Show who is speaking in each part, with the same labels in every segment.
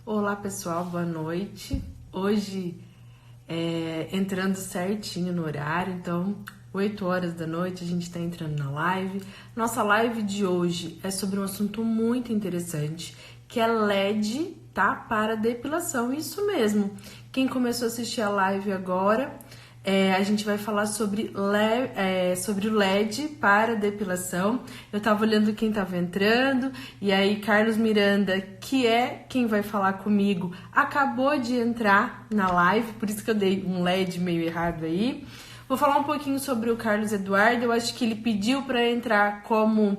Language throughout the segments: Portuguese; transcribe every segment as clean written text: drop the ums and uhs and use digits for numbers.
Speaker 1: Olá pessoal, boa noite. Hoje entrando certinho no horário, então 8 horas da noite a gente está entrando na live. Nossa live de hoje é sobre um assunto muito interessante, que é LED, tá? Para depilação, isso mesmo. Quem começou a assistir a live agora, a gente vai falar sobre o LED para depilação. Eu tava olhando quem tava entrando, e aí Carlos Miranda, que é quem vai falar comigo, acabou de entrar na live, por isso que eu dei um LED meio errado aí. Vou falar um pouquinho sobre o Carlos Eduardo. Eu acho que ele pediu para entrar como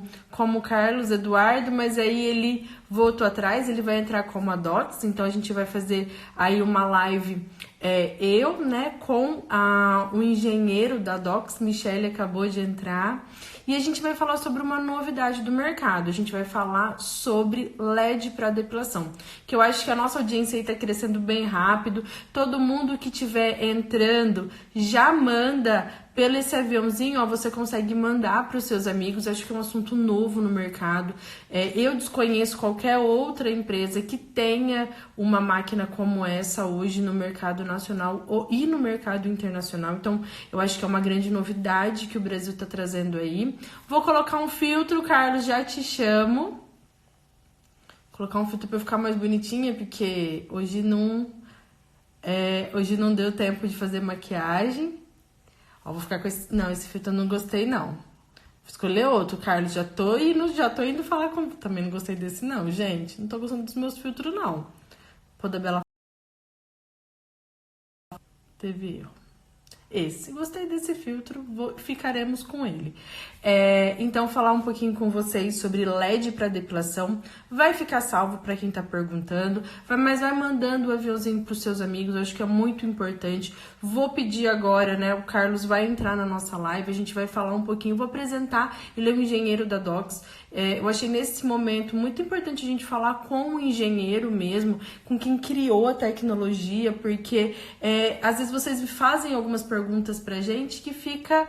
Speaker 1: Carlos Eduardo, mas aí ele voltou atrás, ele vai entrar como a Dots, então a gente vai fazer aí uma live eu, né, com o engenheiro da Docs, Michele acabou de entrar, e a gente vai falar sobre uma novidade do mercado. A gente vai falar sobre LED para depilação, que eu acho que a nossa audiência aí tá crescendo bem rápido. Todo mundo que tiver entrando já manda pelo esse aviãozinho, ó, você consegue mandar para os seus amigos. Acho que é um assunto novo no mercado. Eu desconheço qualquer outra empresa que tenha uma máquina como essa hoje no mercado nacional e no mercado internacional. Então, eu acho que é uma grande novidade que o Brasil está trazendo aí. Vou colocar um filtro, Carlos, já te chamo. Vou colocar um filtro para ficar mais bonitinha, porque hoje não deu tempo de fazer maquiagem. Ó, vou ficar com esse... Não, esse filtro eu não gostei, não. Vou escolher outro, Carlos. Já tô indo falar com... Também não gostei desse, não, gente. Não tô gostando dos meus filtros, não. Pô, da Bela... Teve erro. Esse, gostei desse filtro, ficaremos com ele. Então, falar um pouquinho com vocês sobre LED para depilação. Vai ficar salvo para quem tá perguntando, mas vai mandando o aviãozinho pros seus amigos, eu acho que é muito importante. Vou pedir agora, né? O Carlos vai entrar na nossa live, a gente vai falar um pouquinho, vou apresentar, ele é um engenheiro da Docs. Eu achei nesse momento muito importante a gente falar com o engenheiro mesmo, com quem criou a tecnologia, porque às vezes vocês me fazem algumas perguntas pra gente que fica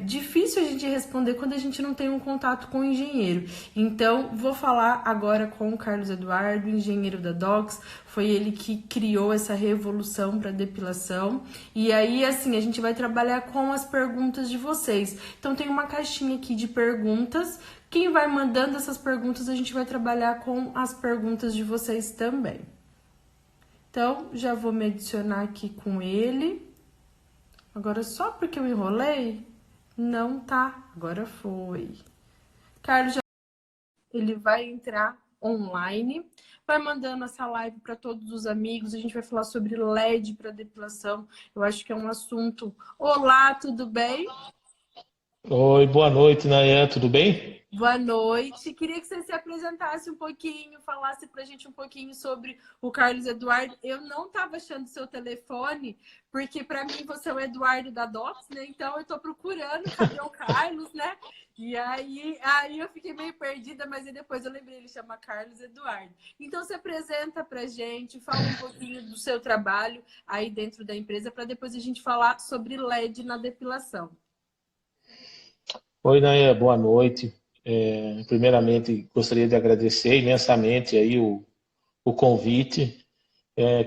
Speaker 1: difícil a gente responder quando a gente não tem um contato com o engenheiro. Então, vou falar agora com o Carlos Eduardo, engenheiro da Docs. Foi ele que criou essa revolução para depilação. E aí, assim, a gente vai trabalhar com as perguntas de vocês. Então, tem uma caixinha aqui de perguntas. Quem vai mandando essas perguntas, a gente vai trabalhar com as perguntas de vocês também. Então, já vou me adicionar aqui com ele. Agora, só porque eu enrolei, não tá. Agora foi. Carlos, ele vai entrar online, vai mandando essa live para todos os amigos. A gente vai falar sobre LED para depilação. Eu acho que é um assunto. Olá, tudo bem?
Speaker 2: Oi, boa noite, Nayan, tudo bem?
Speaker 1: Boa noite. Queria que você se apresentasse um pouquinho, falasse pra gente um pouquinho sobre o Carlos Eduardo. Eu não estava achando seu telefone, porque para mim você é o Eduardo da Docs, né? Então eu tô procurando, cadê o Carlos, né? E aí eu fiquei meio perdida, mas aí depois eu lembrei, ele chama Carlos Eduardo. Então se apresenta pra gente, fala um pouquinho do seu trabalho aí dentro da empresa, para depois a gente falar sobre LED na depilação.
Speaker 2: Oi, Nayan, boa noite. Primeiramente, gostaria de agradecer imensamente aí o convite.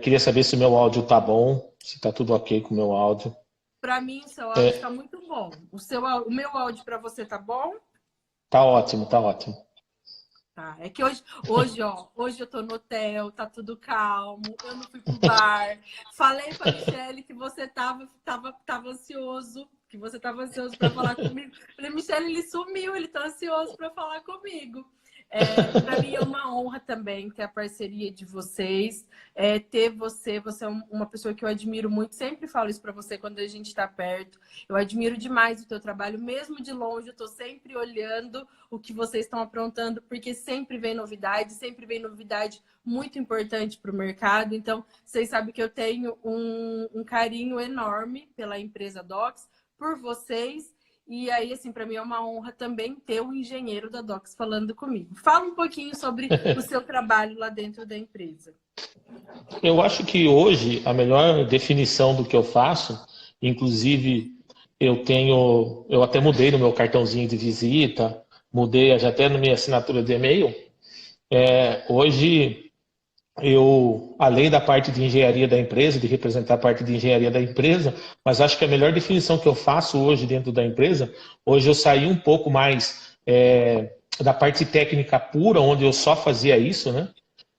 Speaker 2: Queria saber se o meu áudio tá bom, se tá tudo ok com o meu áudio.
Speaker 1: Para mim, seu áudio está muito bom. O meu áudio para você tá bom?
Speaker 2: Tá ótimo, tá ótimo.
Speaker 1: Tá. É que hoje eu tô no hotel, tá tudo calmo, eu não fui pro bar. Falei pra Michelle que você tava ansioso, que você tava ansioso para falar comigo. Falei, Michelle, ele sumiu, ele tá ansioso para falar comigo. Para mim é uma honra também ter a parceria de vocês, ter você é uma pessoa que eu admiro muito, sempre falo isso para você quando a gente está perto. Eu admiro demais o teu trabalho, mesmo de longe, eu tô sempre olhando o que vocês estão aprontando, porque sempre vem novidade muito importante para o mercado. Então, vocês sabem que eu tenho um carinho enorme pela empresa Docs, por vocês. E aí, assim, para mim é uma honra também ter o engenheiro da Docs falando comigo. Fala um pouquinho sobre o seu trabalho lá dentro da empresa.
Speaker 2: Eu acho que hoje a melhor definição do que eu faço, inclusive eu até mudei no meu cartãozinho de visita, mudei já até na minha assinatura de e-mail. Hoje além da parte de engenharia da empresa, de representar a parte de engenharia da empresa, mas acho que a melhor definição que eu faço hoje dentro da empresa, hoje eu saí um pouco mais da parte técnica pura, onde eu só fazia isso, né?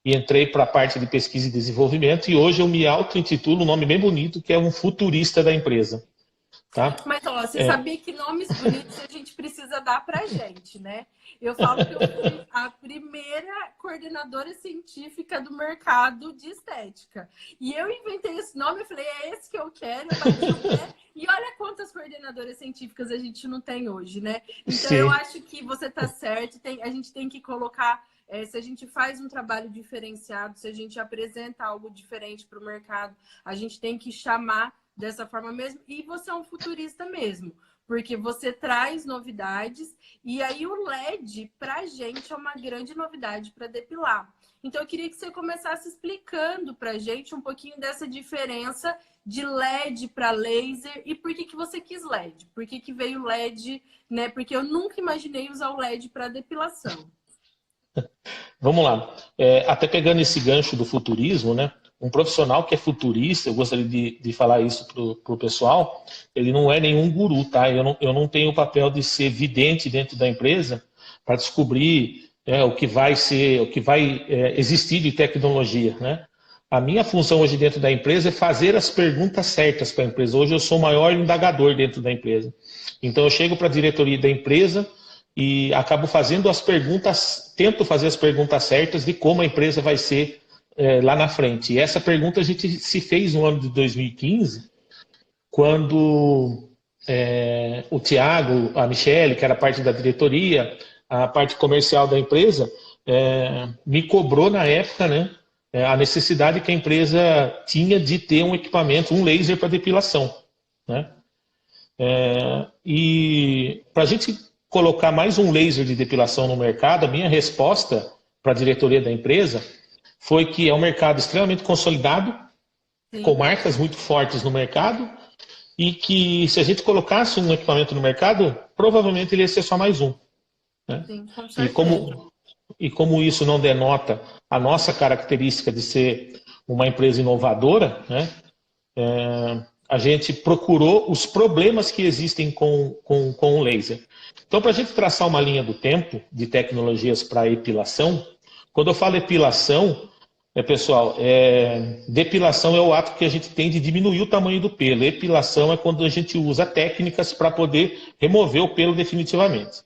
Speaker 2: E entrei para a parte de pesquisa e desenvolvimento, e hoje eu me auto-intitulo um nome bem bonito, que é um futurista da empresa. Tá?
Speaker 1: Mas, ó, você sabia que nomes bonitos a gente precisa dar pra gente, né? Eu falo que eu fui a primeira coordenadora científica do mercado de estética. E eu inventei esse nome, eu falei, é esse que eu quero, eu bati o pé. E olha quantas coordenadoras científicas a gente não tem hoje, né? Então,
Speaker 2: Sim.
Speaker 1: eu acho que você tá certo, a gente tem que colocar... se a gente faz um trabalho diferenciado, se a gente apresenta algo diferente para o mercado, a gente tem que chamar dessa forma mesmo. E você é um futurista mesmo, porque você traz novidades e aí o LED para a gente é uma grande novidade para depilar. Então eu queria que você começasse explicando para a gente um pouquinho dessa diferença de LED para laser e por que você quis LED, por que veio LED, né? Porque eu nunca imaginei usar o LED para depilação.
Speaker 2: Vamos lá. Até pegando esse gancho do futurismo, né? Um profissional que é futurista, eu gostaria de falar isso para o pessoal, ele não é nenhum guru, tá? Eu não tenho o papel de ser vidente dentro da empresa para descobrir o que vai ser, o que vai existir de tecnologia, né? A minha função hoje dentro da empresa é fazer as perguntas certas para a empresa. Hoje eu sou o maior indagador dentro da empresa. Então eu chego para a diretoria da empresa e acabo fazendo as perguntas, tento fazer as perguntas certas de como a empresa vai ser lá na frente. E essa pergunta a gente se fez no ano de 2015, quando o Tiago, a Michele, que era parte da diretoria, a parte comercial da empresa, me cobrou na época, né, a necessidade que a empresa tinha de ter um equipamento, um laser para depilação, né? E para a gente colocar mais um laser de depilação no mercado, a minha resposta para a diretoria da empresa foi que é um mercado extremamente consolidado, sim, com marcas muito fortes no mercado, e que se a gente colocasse um equipamento no mercado, provavelmente ele ia ser só mais um, né? Sim, com certeza. E como isso não denota a nossa característica de ser uma empresa inovadora, né? A gente procurou os problemas que existem com o laser. Então, para a gente traçar uma linha do tempo de tecnologias para epilação, quando eu falo epilação, pessoal, depilação é o ato que a gente tem de diminuir o tamanho do pelo. Epilação é quando a gente usa técnicas para poder remover o pelo definitivamente.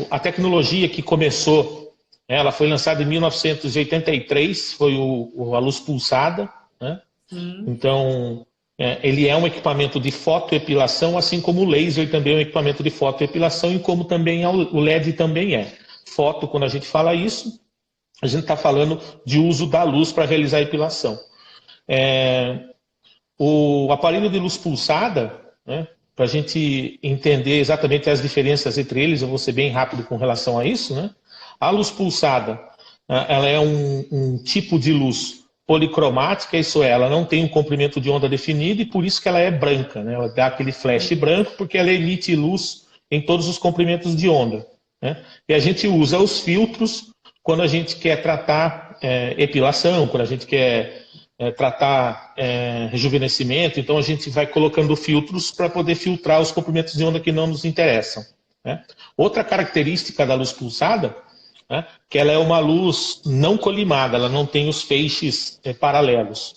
Speaker 2: A tecnologia que começou, ela foi lançada em 1983, foi a luz pulsada, né? Então, ele é um equipamento de fotoepilação, assim como o laser também é um equipamento de fotoepilação e como também o LED também é. Foto, quando a gente fala isso, a gente está falando de uso da luz para realizar a epilação. O aparelho de luz pulsada, né, para a gente entender exatamente as diferenças entre eles, eu vou ser bem rápido com relação a isso, né? A luz pulsada, ela é um tipo de luz policromática, isso é, ela não tem um comprimento de onda definido e por isso que ela é branca, né? Ela dá aquele flash branco porque ela emite luz em todos os comprimentos de onda, né? E a gente usa os filtros quando a gente quer tratar epilação, quando a gente quer tratar rejuvenescimento, então a gente vai colocando filtros para poder filtrar os comprimentos de onda que não nos interessam, né? Outra característica da luz pulsada, né, que ela é uma luz não colimada, ela não tem os feixes paralelos.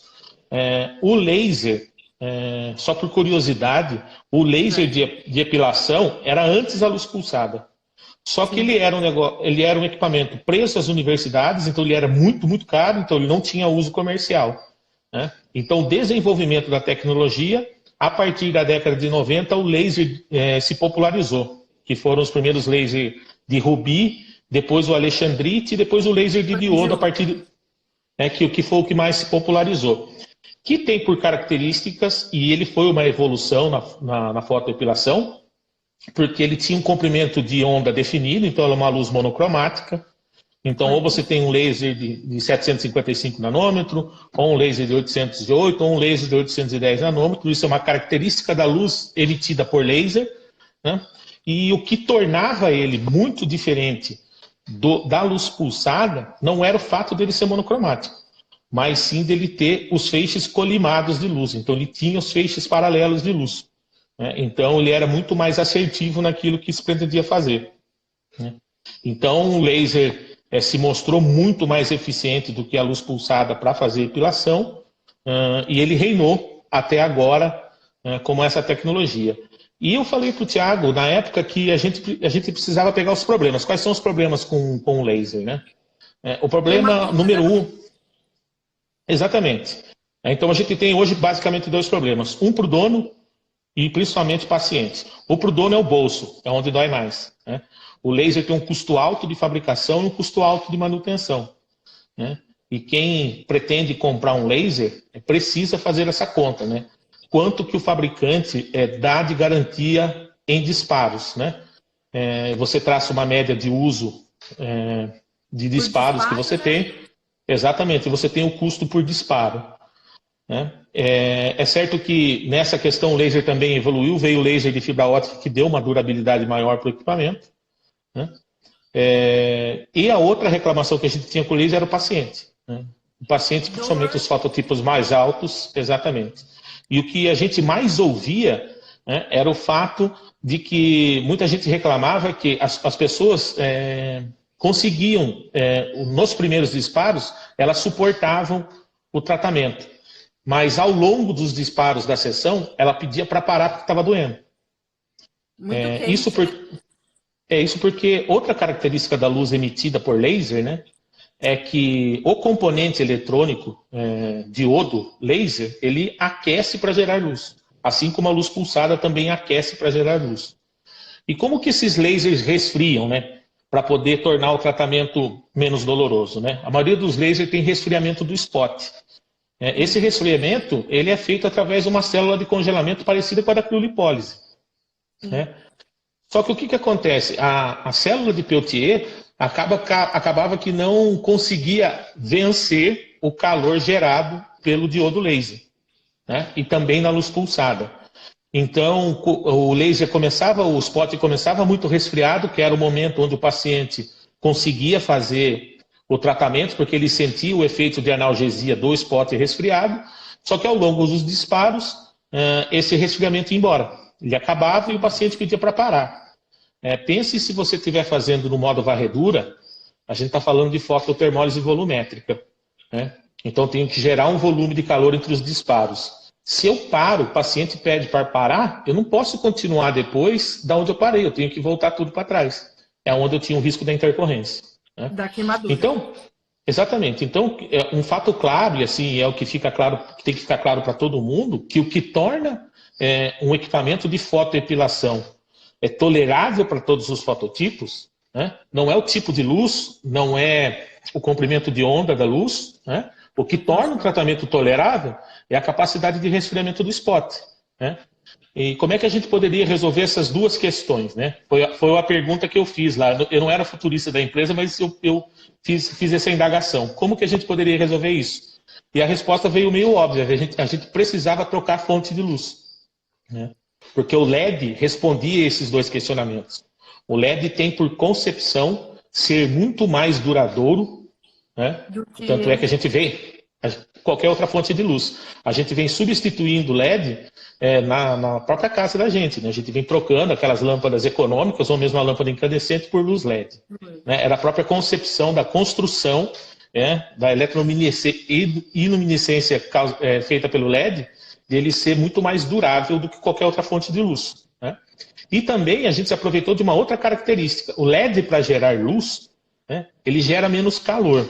Speaker 2: O laser, só por curiosidade, o laser de epilação era antes da luz pulsada. Só que ele era um equipamento preço às universidades, então ele era muito, muito caro, então ele não tinha uso comercial, né? Então, o desenvolvimento da tecnologia, a partir da década de 90, o laser se popularizou, que foram os primeiros lasers de rubi, depois o alexandrite e depois o laser de diodo, a partir que foi o que mais se popularizou. Que tem por características, e ele foi uma evolução na fotoepilação, porque ele tinha um comprimento de onda definido, então ela é uma luz monocromática. Então, ou você tem um laser de 755 nanômetros, ou um laser de 808, ou um laser de 810 nanômetros. Isso é uma característica da luz emitida por laser, né? E o que tornava ele muito diferente da luz pulsada não era o fato dele ser monocromático, mas sim dele ter os feixes colimados de luz. Então ele tinha os feixes paralelos de luz, né? Então ele era muito mais assertivo naquilo que se pretendia fazer, né? Então o laser se mostrou muito mais eficiente do que a luz pulsada para fazer epilação, e ele reinou até agora como essa tecnologia. E eu falei para o Thiago, na época, que a gente precisava pegar os problemas. Quais são os problemas com o laser, né? O problema número um... Exatamente. Então a gente tem hoje basicamente dois problemas. Um para o dono e principalmente pacientes. O para o dono é o bolso, é onde dói mais, né? O laser tem um custo alto de fabricação e um custo alto de manutenção, né? E quem pretende comprar um laser precisa fazer essa conta, né? Quanto que o fabricante dá de garantia em disparos, né? Você traça uma média de uso de disparos que você tem. Exatamente, você tem o custo por disparo, né? É certo que nessa questão o laser também evoluiu, veio o laser de fibra ótica que deu uma durabilidade maior para o equipamento, né? E a outra reclamação que a gente tinha com o laser era o paciente, né? O paciente, principalmente os fototipos mais altos, exatamente. E o que a gente mais ouvia, né, era o fato de que muita gente reclamava que as pessoas conseguiam, nos primeiros disparos, elas suportavam o tratamento. Mas ao longo dos disparos da sessão, ela pedia para parar porque estava doendo. Isso porque outra característica da luz emitida por laser, né, é que o componente eletrônico diodo laser, ele aquece para gerar luz, assim como a luz pulsada também aquece para gerar luz. E como que esses lasers resfriam, né, para poder tornar o tratamento menos doloroso, né? A maioria dos lasers tem resfriamento do spot. Esse resfriamento ele é feito através de uma célula de congelamento parecida com a da criolipólise, né? Só que o que acontece? A célula de Peltier acabava que não conseguia vencer o calor gerado pelo diodo laser, né? E também na luz pulsada. Então, o laser o spot começava muito resfriado, que era o momento onde o paciente conseguia fazer o tratamento, porque ele sentia o efeito de analgesia do spot resfriado, só que ao longo dos disparos, esse resfriamento ia embora. Ele acabava e o paciente pedia para parar. Pense se você estiver fazendo no modo varredura, a gente está falando de fototermólise volumétrica, né? Então tenho que gerar um volume de calor entre os disparos. Se eu paro, o paciente pede para parar, eu não posso continuar depois da onde eu parei, eu tenho que voltar tudo para trás. É onde eu tinha o risco da intercorrência, né?
Speaker 1: Da queimadura.
Speaker 2: Então, exatamente. Então, um fato claro, e assim é o que fica claro, que tem que ficar claro para todo mundo, que o que torna um equipamento de fotoepilação tolerável para todos os fototipos, né, não é o tipo de luz, não é o comprimento de onda da luz, né? O que torna o tratamento tolerável é a capacidade de resfriamento do spot, né? E como é que a gente poderia resolver essas duas questões, né? Foi a pergunta que eu fiz lá. Eu não era futurista da empresa, mas eu fiz essa indagação. Como que a gente poderia resolver isso? E a resposta veio meio óbvia. A gente precisava trocar a fonte de luz, né? Porque o LED respondia a esses dois questionamentos. O LED tem por concepção ser muito mais duradouro, né? Tanto é que a gente vê qualquer outra fonte de luz. A gente vem substituindo o LED na própria casa da gente, né? A gente vem trocando aquelas lâmpadas econômicas ou mesmo a lâmpada incandescente por luz LED. Né? Era a própria concepção da construção da eletrominescência feita pelo LED, de ele ser muito mais durável do que qualquer outra fonte de luz, né? E também a gente se aproveitou de uma outra característica. O LED, para gerar luz, né, ele gera menos calor.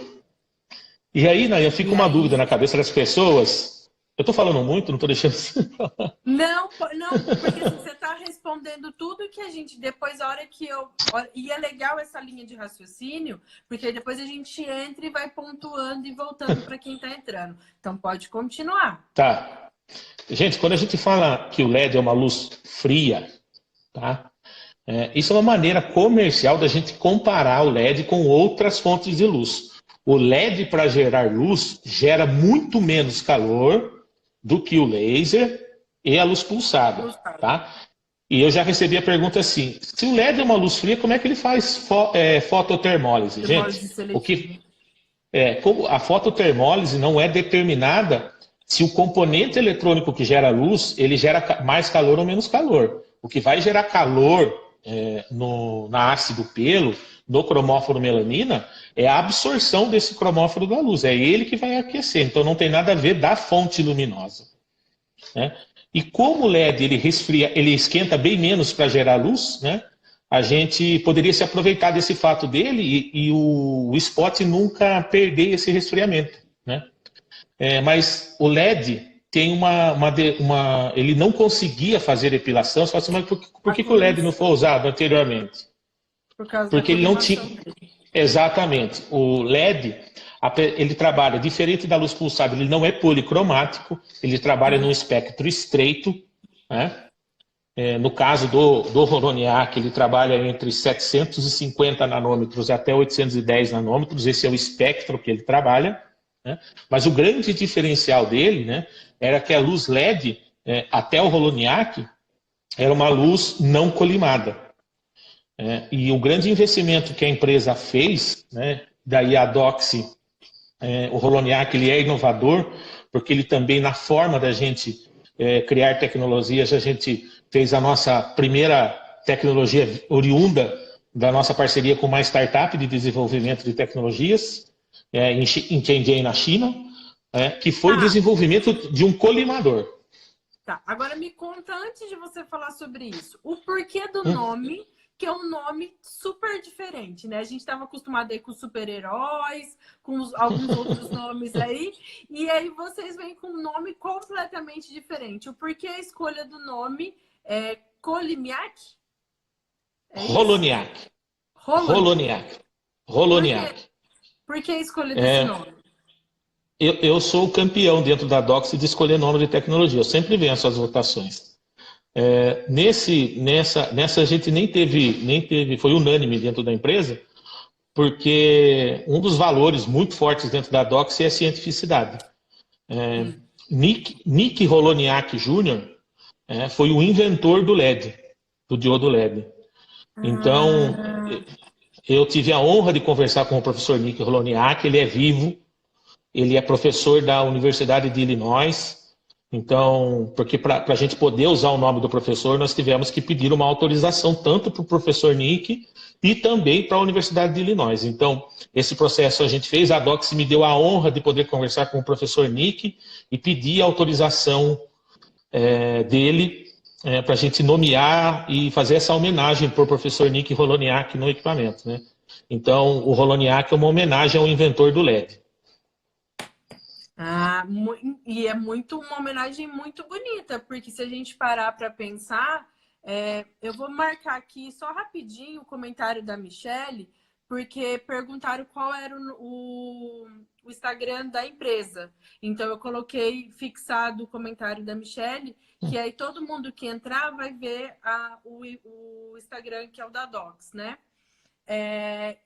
Speaker 2: E aí, Nayan, fica uma dúvida na cabeça das pessoas. Eu estou falando muito, não estou deixando você falar.
Speaker 1: Não, porque você está respondendo tudo que a gente, depois, a hora que eu... E é legal essa linha de raciocínio, porque depois a gente entra e vai pontuando e voltando para quem está entrando. Então, pode continuar.
Speaker 2: Tá. Gente, quando a gente fala que o LED é uma luz fria, tá? Isso é uma maneira comercial da gente comparar o LED com outras fontes de luz. O LED, para gerar luz, gera muito menos calor do que o laser e a luz pulsada, tá? E eu já recebi a pergunta assim: se o LED é uma luz fria, como é que ele faz fototermólise? Gente,
Speaker 1: Termólise
Speaker 2: o
Speaker 1: seletiva.
Speaker 2: que como a fototermólise não é determinada se o componente eletrônico que gera luz, ele gera mais calor ou menos calor. O que vai gerar calor na haste do pelo, no cromóforo melanina, é a absorção desse cromóforo da luz. É ele que vai aquecer. Então não tem nada a ver da fonte luminosa, né? E como o LED ele resfria, ele esquenta bem menos para gerar luz, né? A gente poderia se aproveitar desse fato dele e o spot nunca perder esse resfriamento, né? Mas o LED tem ele não conseguia fazer depilação. Você fala assim, mas por
Speaker 1: A
Speaker 2: que o LED não
Speaker 1: colimação,
Speaker 2: foi usado anteriormente?
Speaker 1: por causa da
Speaker 2: Porque ele não tinha.
Speaker 1: colimação dele.
Speaker 2: Exatamente. O LED, ele trabalha diferente da luz pulsada, ele não é policromático, ele trabalha num espectro estreito, né? No caso do Horoniac, ele trabalha entre 750 nanômetros até 810 nanômetros, esse é o espectro que ele trabalha, né? Mas o grande diferencial dele, né, era que a luz LED, até o Horoniac, era uma luz não colimada. E o grande investimento que a empresa fez, né, daí a Doxy, o Horoniac, ele é inovador, porque ele também, na forma da gente criar tecnologias, a gente fez a nossa primeira tecnologia oriunda da nossa parceria com uma startup de desenvolvimento de tecnologias, em Shenzhen, na China, que foi o
Speaker 1: Tá,
Speaker 2: desenvolvimento de um colimador.
Speaker 1: tá. Agora me conta, antes de você falar sobre isso, o porquê do
Speaker 2: Hum,
Speaker 1: nome, que é um nome super diferente, né? A gente estava acostumado aí com super-heróis, com alguns outros nomes aí, e aí vocês vêm com um nome completamente diferente. O porquê a escolha do nome é Kolimiak? É isso?
Speaker 2: Holoniac.
Speaker 1: Roloniak.
Speaker 2: Holoniac.
Speaker 1: Por quê?
Speaker 2: Holoniac.
Speaker 1: Por que a escolha desse nome?
Speaker 2: Eu sou o campeão dentro da Doxy de escolher nome de tecnologia. Eu sempre venço as votações. Nessa a gente nem teve, foi unânime dentro da empresa, porque um dos valores muito fortes dentro da Doxy é a cientificidade. Nick Holoniak Jr. Foi o inventor do LED, do diodo LED. Então,
Speaker 1: Ah,
Speaker 2: eu tive a honra de conversar com o professor Nick Holoniak, ele é vivo, ele é professor da Universidade de Illinois. Então, porque para a gente poder usar o nome do professor, nós tivemos que pedir uma autorização tanto para o professor Nick e também para a Universidade de Illinois. Então, esse processo a gente fez, a Doxy me deu a honra de poder conversar com o professor Nick e pedir a autorização dele para a gente nomear e fazer essa homenagem para o professor Nick Holoniak no equipamento, né? Então, o Holoniak é uma homenagem ao inventor do LED.
Speaker 1: e é muito uma homenagem muito bonita, porque se a gente parar para pensar, eu vou marcar aqui só rapidinho o comentário da Michelle, porque perguntaram qual era o Instagram da empresa. Então eu coloquei fixado o comentário da Michelle, que aí todo mundo que entrar vai ver o Instagram que é o da Docs, né?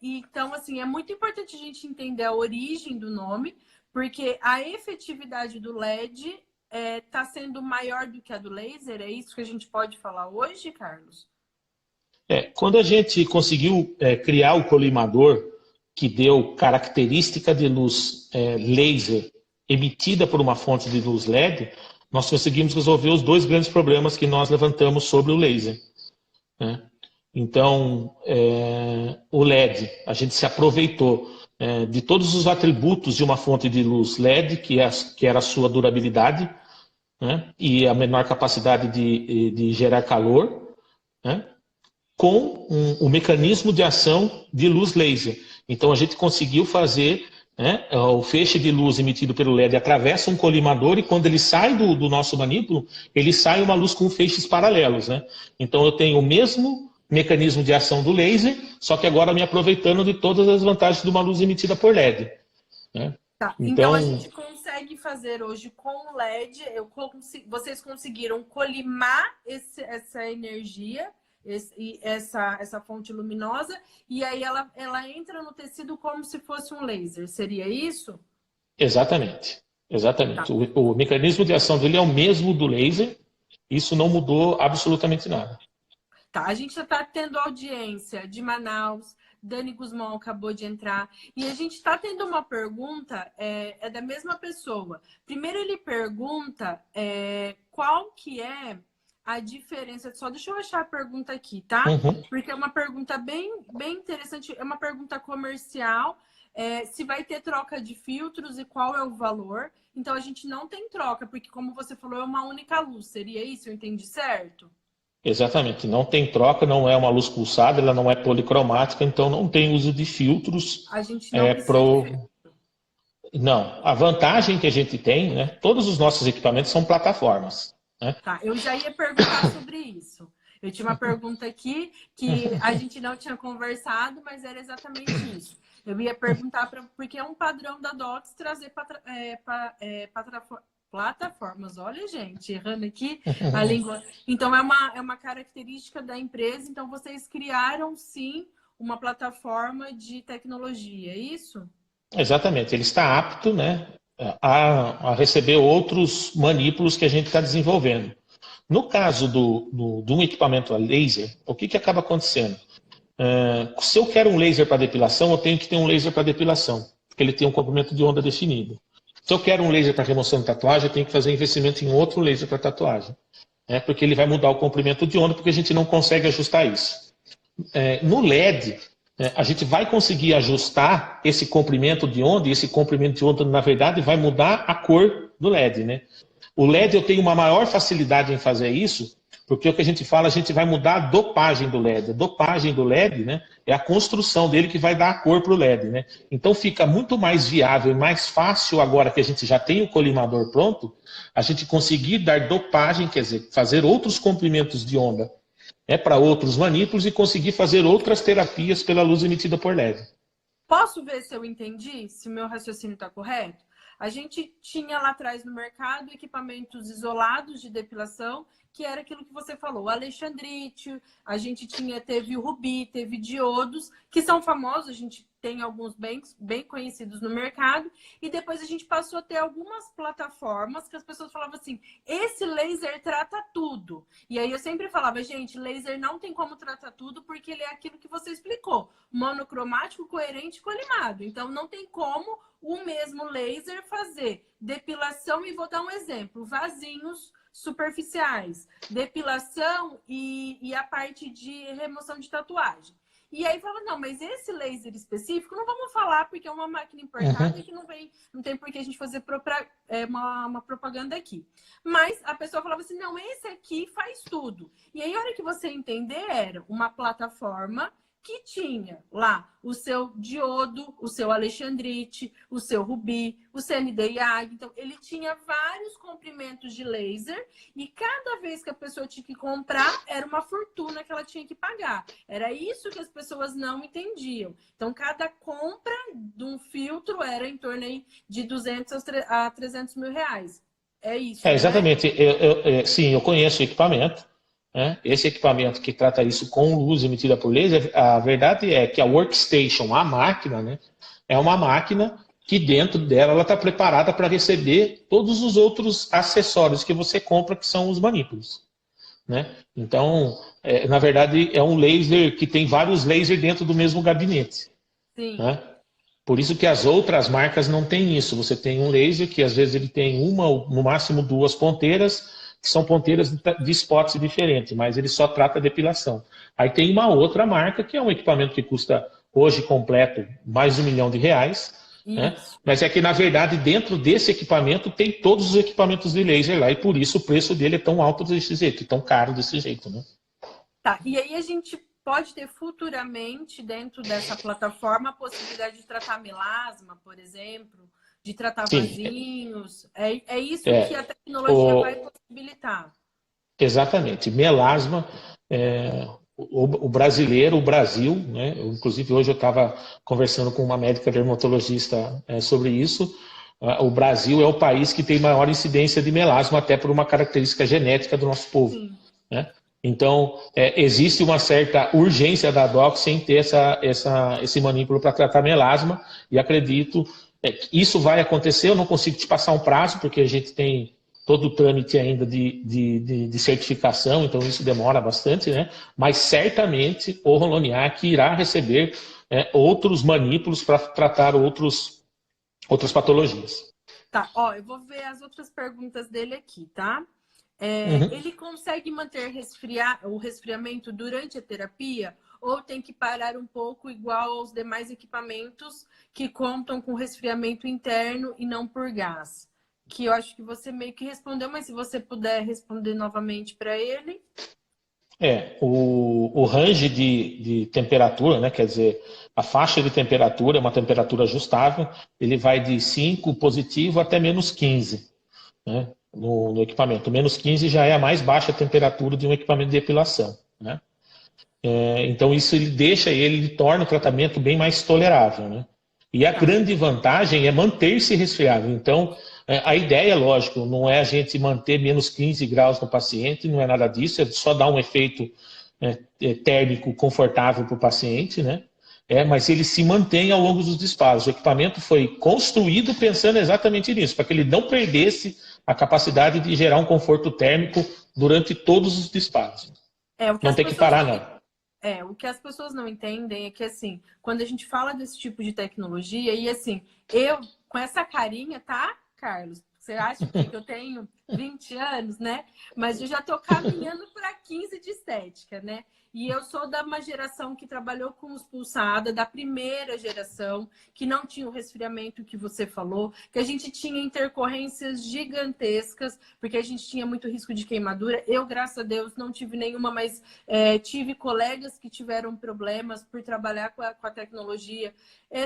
Speaker 1: Então, assim, é muito importante a gente entender a origem do nome, porque a efetividade do LED está sendo maior do que a do laser. É isso que a gente pode falar hoje, Carlos?
Speaker 2: Quando a gente conseguiu criar o colimador que deu característica de luz laser emitida por uma fonte de luz LED, nós conseguimos resolver os dois grandes problemas que nós levantamos sobre o laser, né? Então, o LED, a gente se aproveitou de todos os atributos de uma fonte de luz LED, que era a sua durabilidade, né? E a menor capacidade de gerar calor, né? Com o mecanismo de ação de luz laser. Então, a gente conseguiu fazer o feixe de luz emitido pelo LED atravessa um colimador e quando ele sai do nosso manípulo, ele sai uma luz com feixes paralelos, né? Então, eu tenho o mesmo mecanismo de ação do laser, só que agora me aproveitando de todas as vantagens de uma luz emitida por LED, né?
Speaker 1: Tá. Então a
Speaker 2: Então,
Speaker 1: gente consegue fazer hoje com o LED. Vocês conseguiram colimar essa energia, essa fonte luminosa, e aí ela entra no tecido como se fosse um laser. Seria isso?
Speaker 2: exatamente.
Speaker 1: Tá.
Speaker 2: Exatamente. O mecanismo de ação dele é o mesmo do laser, isso não mudou absolutamente nada.
Speaker 1: Tá, a gente já está tendo audiência de Manaus, Dani Guzmão acabou de entrar, e a gente está tendo uma pergunta, é da mesma pessoa. Primeiro ele pergunta qual que é a diferença, só deixa eu achar a pergunta aqui, tá?
Speaker 2: Uhum.
Speaker 1: Porque é uma pergunta bem interessante, é uma pergunta comercial, se vai ter troca de filtros e qual é o valor. Então a gente não tem troca, porque como você falou, é uma única luz, seria isso? Eu entendi certo?
Speaker 2: Exatamente, não tem troca, não é uma luz pulsada, ela não é policromática, então não tem uso de filtros.
Speaker 1: A gente não precisa de filtro.
Speaker 2: Não, a vantagem que a gente tem, né? Todos os nossos equipamentos são plataformas, né?
Speaker 1: Tá, eu já ia perguntar sobre isso. Eu tinha uma pergunta aqui que a gente não tinha conversado, mas era exatamente isso. Eu ia perguntar, porque é um padrão da Docs trazer plataformas. Olha, gente, errando aqui a língua. Então, é uma característica da empresa. Então, vocês criaram, sim, uma plataforma de tecnologia, é isso?
Speaker 2: Exatamente, ele está apto, né, a receber outros manípulos que a gente está desenvolvendo. No caso de um equipamento a laser, o que acaba acontecendo? Se eu quero um laser para depilação, eu tenho que ter um laser para depilação, porque ele tem um comprimento de onda definido. Se eu quero um laser para remoção de tatuagem, eu tenho que fazer investimento em outro laser para tatuagem, né, porque ele vai mudar o comprimento de onda, porque a gente não consegue ajustar isso. No LED, a gente vai conseguir ajustar esse comprimento de onda, e esse comprimento de onda, na verdade, vai mudar a cor do LED, né? O LED eu tenho uma maior facilidade em fazer isso, porque o que a gente fala, a gente vai mudar a dopagem do LED. A dopagem do LED, né, é a construção dele que vai dar a cor para o LED, né? Então fica muito mais viável e mais fácil, agora que a gente já tem o colimador pronto, a gente conseguir dar dopagem, quer dizer, fazer outros comprimentos de onda para outros manípulos e conseguir fazer outras terapias pela luz emitida por LED.
Speaker 1: Posso ver se eu entendi, se o meu raciocínio está correto? A gente tinha lá atrás no mercado equipamentos isolados de depilação, que era aquilo que você falou, o alexandrite, a gente teve o rubi, teve diodos, que são famosos, a gente tem alguns bem conhecidos no mercado, e depois a gente passou a ter algumas plataformas que as pessoas falavam assim, esse laser trata tudo. E aí eu sempre falava, gente, laser não tem como tratar tudo, porque ele é aquilo que você explicou, monocromático, coerente e colimado. Então não tem como o mesmo laser fazer depilação, e vou dar um exemplo, vasinhos superficiais, depilação e a parte de remoção de tatuagem. E aí fala, não, mas esse laser específico não vamos falar porque é uma máquina importada e que não tem por que a gente fazer uma propaganda aqui. Mas a pessoa falava assim, não, esse aqui faz tudo. E aí a hora que você entender, era uma plataforma que tinha lá o seu diodo, o seu alexandrite, o seu rubi, o CND-YAG. Então, ele tinha vários comprimentos de laser e cada vez que a pessoa tinha que comprar, era uma fortuna que ela tinha que pagar. Era isso que as pessoas não entendiam. Então, cada compra de um filtro era em torno aí de 200 a 300 mil reais. É isso,
Speaker 2: Exatamente. Sim, eu conheço o equipamento. Esse equipamento que trata isso com luz emitida por laser, a verdade é que a workstation, a máquina, né, é uma máquina que dentro dela ela está preparada para receber todos os outros acessórios que você compra, que são os manípulos, né? Então, na verdade, é um laser que tem vários lasers dentro do mesmo gabinete.
Speaker 1: Sim.
Speaker 2: Né? Por isso que as outras marcas não têm isso. Você tem um laser que às vezes ele tem uma ou no máximo duas ponteiras, que são ponteiras de spots diferentes, mas ele só trata a depilação. Aí tem uma outra marca, que é um equipamento que custa, hoje completo, mais de R$ 1 milhão, né? Mas é que, na verdade, dentro desse equipamento tem todos os equipamentos de laser lá, e por isso o preço dele é tão alto desse jeito, tão caro desse jeito, né?
Speaker 1: Tá, e aí a gente pode ter futuramente, dentro dessa plataforma, a possibilidade de tratar melasma, por exemplo, de tratar vasinhos. É isso que a tecnologia vai possibilitar.
Speaker 2: Exatamente. Melasma, o brasileiro, o Brasil, né? Inclusive hoje eu estava conversando com uma médica dermatologista sobre isso. O Brasil é o país que tem maior incidência de melasma, até por uma característica genética do nosso povo. Né? Então, existe uma certa urgência da Docs em ter esse manípulo para tratar melasma, e acredito que isso vai acontecer. Eu não consigo te passar um prazo, porque a gente tem todo o trâmite ainda de certificação, então isso demora bastante, né? Mas certamente o Roloniac irá receber outros manípulos para tratar outras patologias.
Speaker 1: Tá, ó, eu vou ver as outras perguntas dele aqui, tá?
Speaker 2: Uhum.
Speaker 1: Ele consegue manter o resfriamento durante a terapia ou tem que parar um pouco igual aos demais equipamentos que contam com resfriamento interno e não por gás? Que eu acho que você meio que respondeu, mas se você puder responder novamente para ele.
Speaker 2: O range de temperatura, né, quer dizer, a faixa de temperatura é uma temperatura ajustável, ele vai de 5 positivo até -15, né, no equipamento. -15 já é a mais baixa temperatura de um equipamento de depilação, né? Então isso ele torna o tratamento bem mais tolerável, né? E a grande vantagem é manter-se resfriado. Então, a ideia, lógico, não é a gente manter -15 graus no paciente, não é nada disso, é só dar um efeito térmico confortável para o paciente, né? Mas ele se mantém ao longo dos disparos. O equipamento foi construído pensando exatamente nisso, para que ele não perdesse a capacidade de gerar um conforto térmico durante todos os disparos. Não tem que parar, não.
Speaker 1: O que as pessoas não entendem é que, assim, quando a gente fala desse tipo de tecnologia, e assim, eu, com essa carinha, tá, Carlos? Você acha que eu tenho 20 anos, né? Mas eu já tô caminhando para 15 de estética, né? E eu sou da uma geração que trabalhou com os pulsada, da primeira geração, que não tinha o resfriamento que você falou, que a gente tinha intercorrências gigantescas, porque a gente tinha muito risco de queimadura. Eu, graças a Deus, não tive nenhuma, mas tive colegas que tiveram problemas por trabalhar com a tecnologia.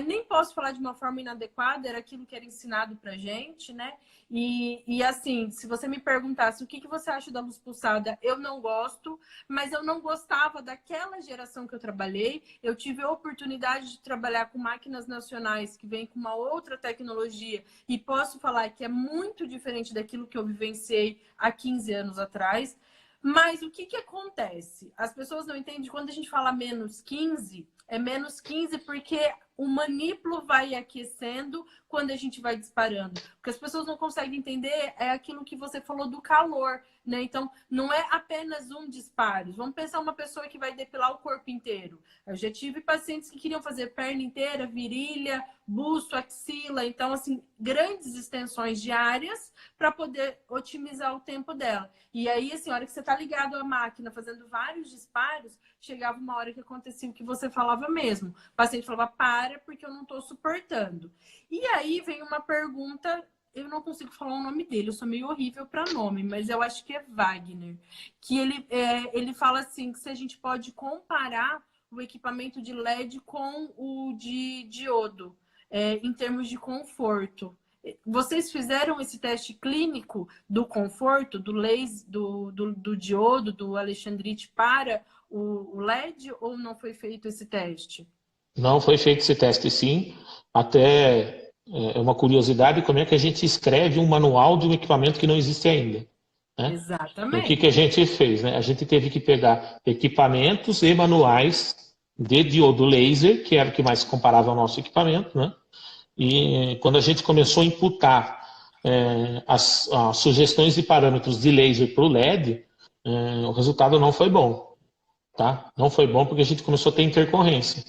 Speaker 1: Nem posso falar de uma forma inadequada, era aquilo que era ensinado pra gente, né? E assim, se você me perguntasse o que você acha da luz pulsada, eu não gosto, mas eu não gostava daquela geração que eu trabalhei. Eu tive a oportunidade de trabalhar com máquinas nacionais que vêm com uma outra tecnologia e posso falar que é muito diferente daquilo que eu vivenciei há 15 anos atrás. Mas o que acontece? As pessoas não entendem, quando a gente fala -15, é -15 porque o manípulo vai aquecendo quando a gente vai disparando. O que as pessoas não conseguem entender é aquilo que você falou do calor, né? Então, não é apenas um disparo. Vamos pensar uma pessoa que vai depilar o corpo inteiro. Eu já tive pacientes que queriam fazer perna inteira, virilha, busto, axila. Então, assim, grandes extensões diárias para poder otimizar o tempo dela. E aí, assim, a hora que você está ligado à máquina, fazendo vários disparos, chegava uma hora que acontecia o que você falava mesmo. O paciente falava, para, porque eu não estou suportando. E aí vem uma pergunta, eu não consigo falar o nome dele, eu sou meio horrível para nome, mas eu acho que é Wagner, que ele fala assim, que se a gente pode comparar o equipamento de LED com o de diodo, em termos de conforto. Vocês fizeram esse teste clínico do conforto, do laser, do diodo, do Alexandrite para o LED, ou não foi feito esse teste?
Speaker 2: Não foi feito esse teste, sim. Até é uma curiosidade como é que a gente escreve um manual de um equipamento que não existe ainda, né? O que a
Speaker 1: Exatamente.
Speaker 2: gente fez, né? A gente teve que pegar equipamentos e manuais de diodo laser, que era o que mais se comparava ao nosso equipamento, né? E quando a gente começou a imputar as sugestões de parâmetros de laser para o LED, o resultado não foi bom, tá? Não foi bom porque a gente começou a ter intercorrência.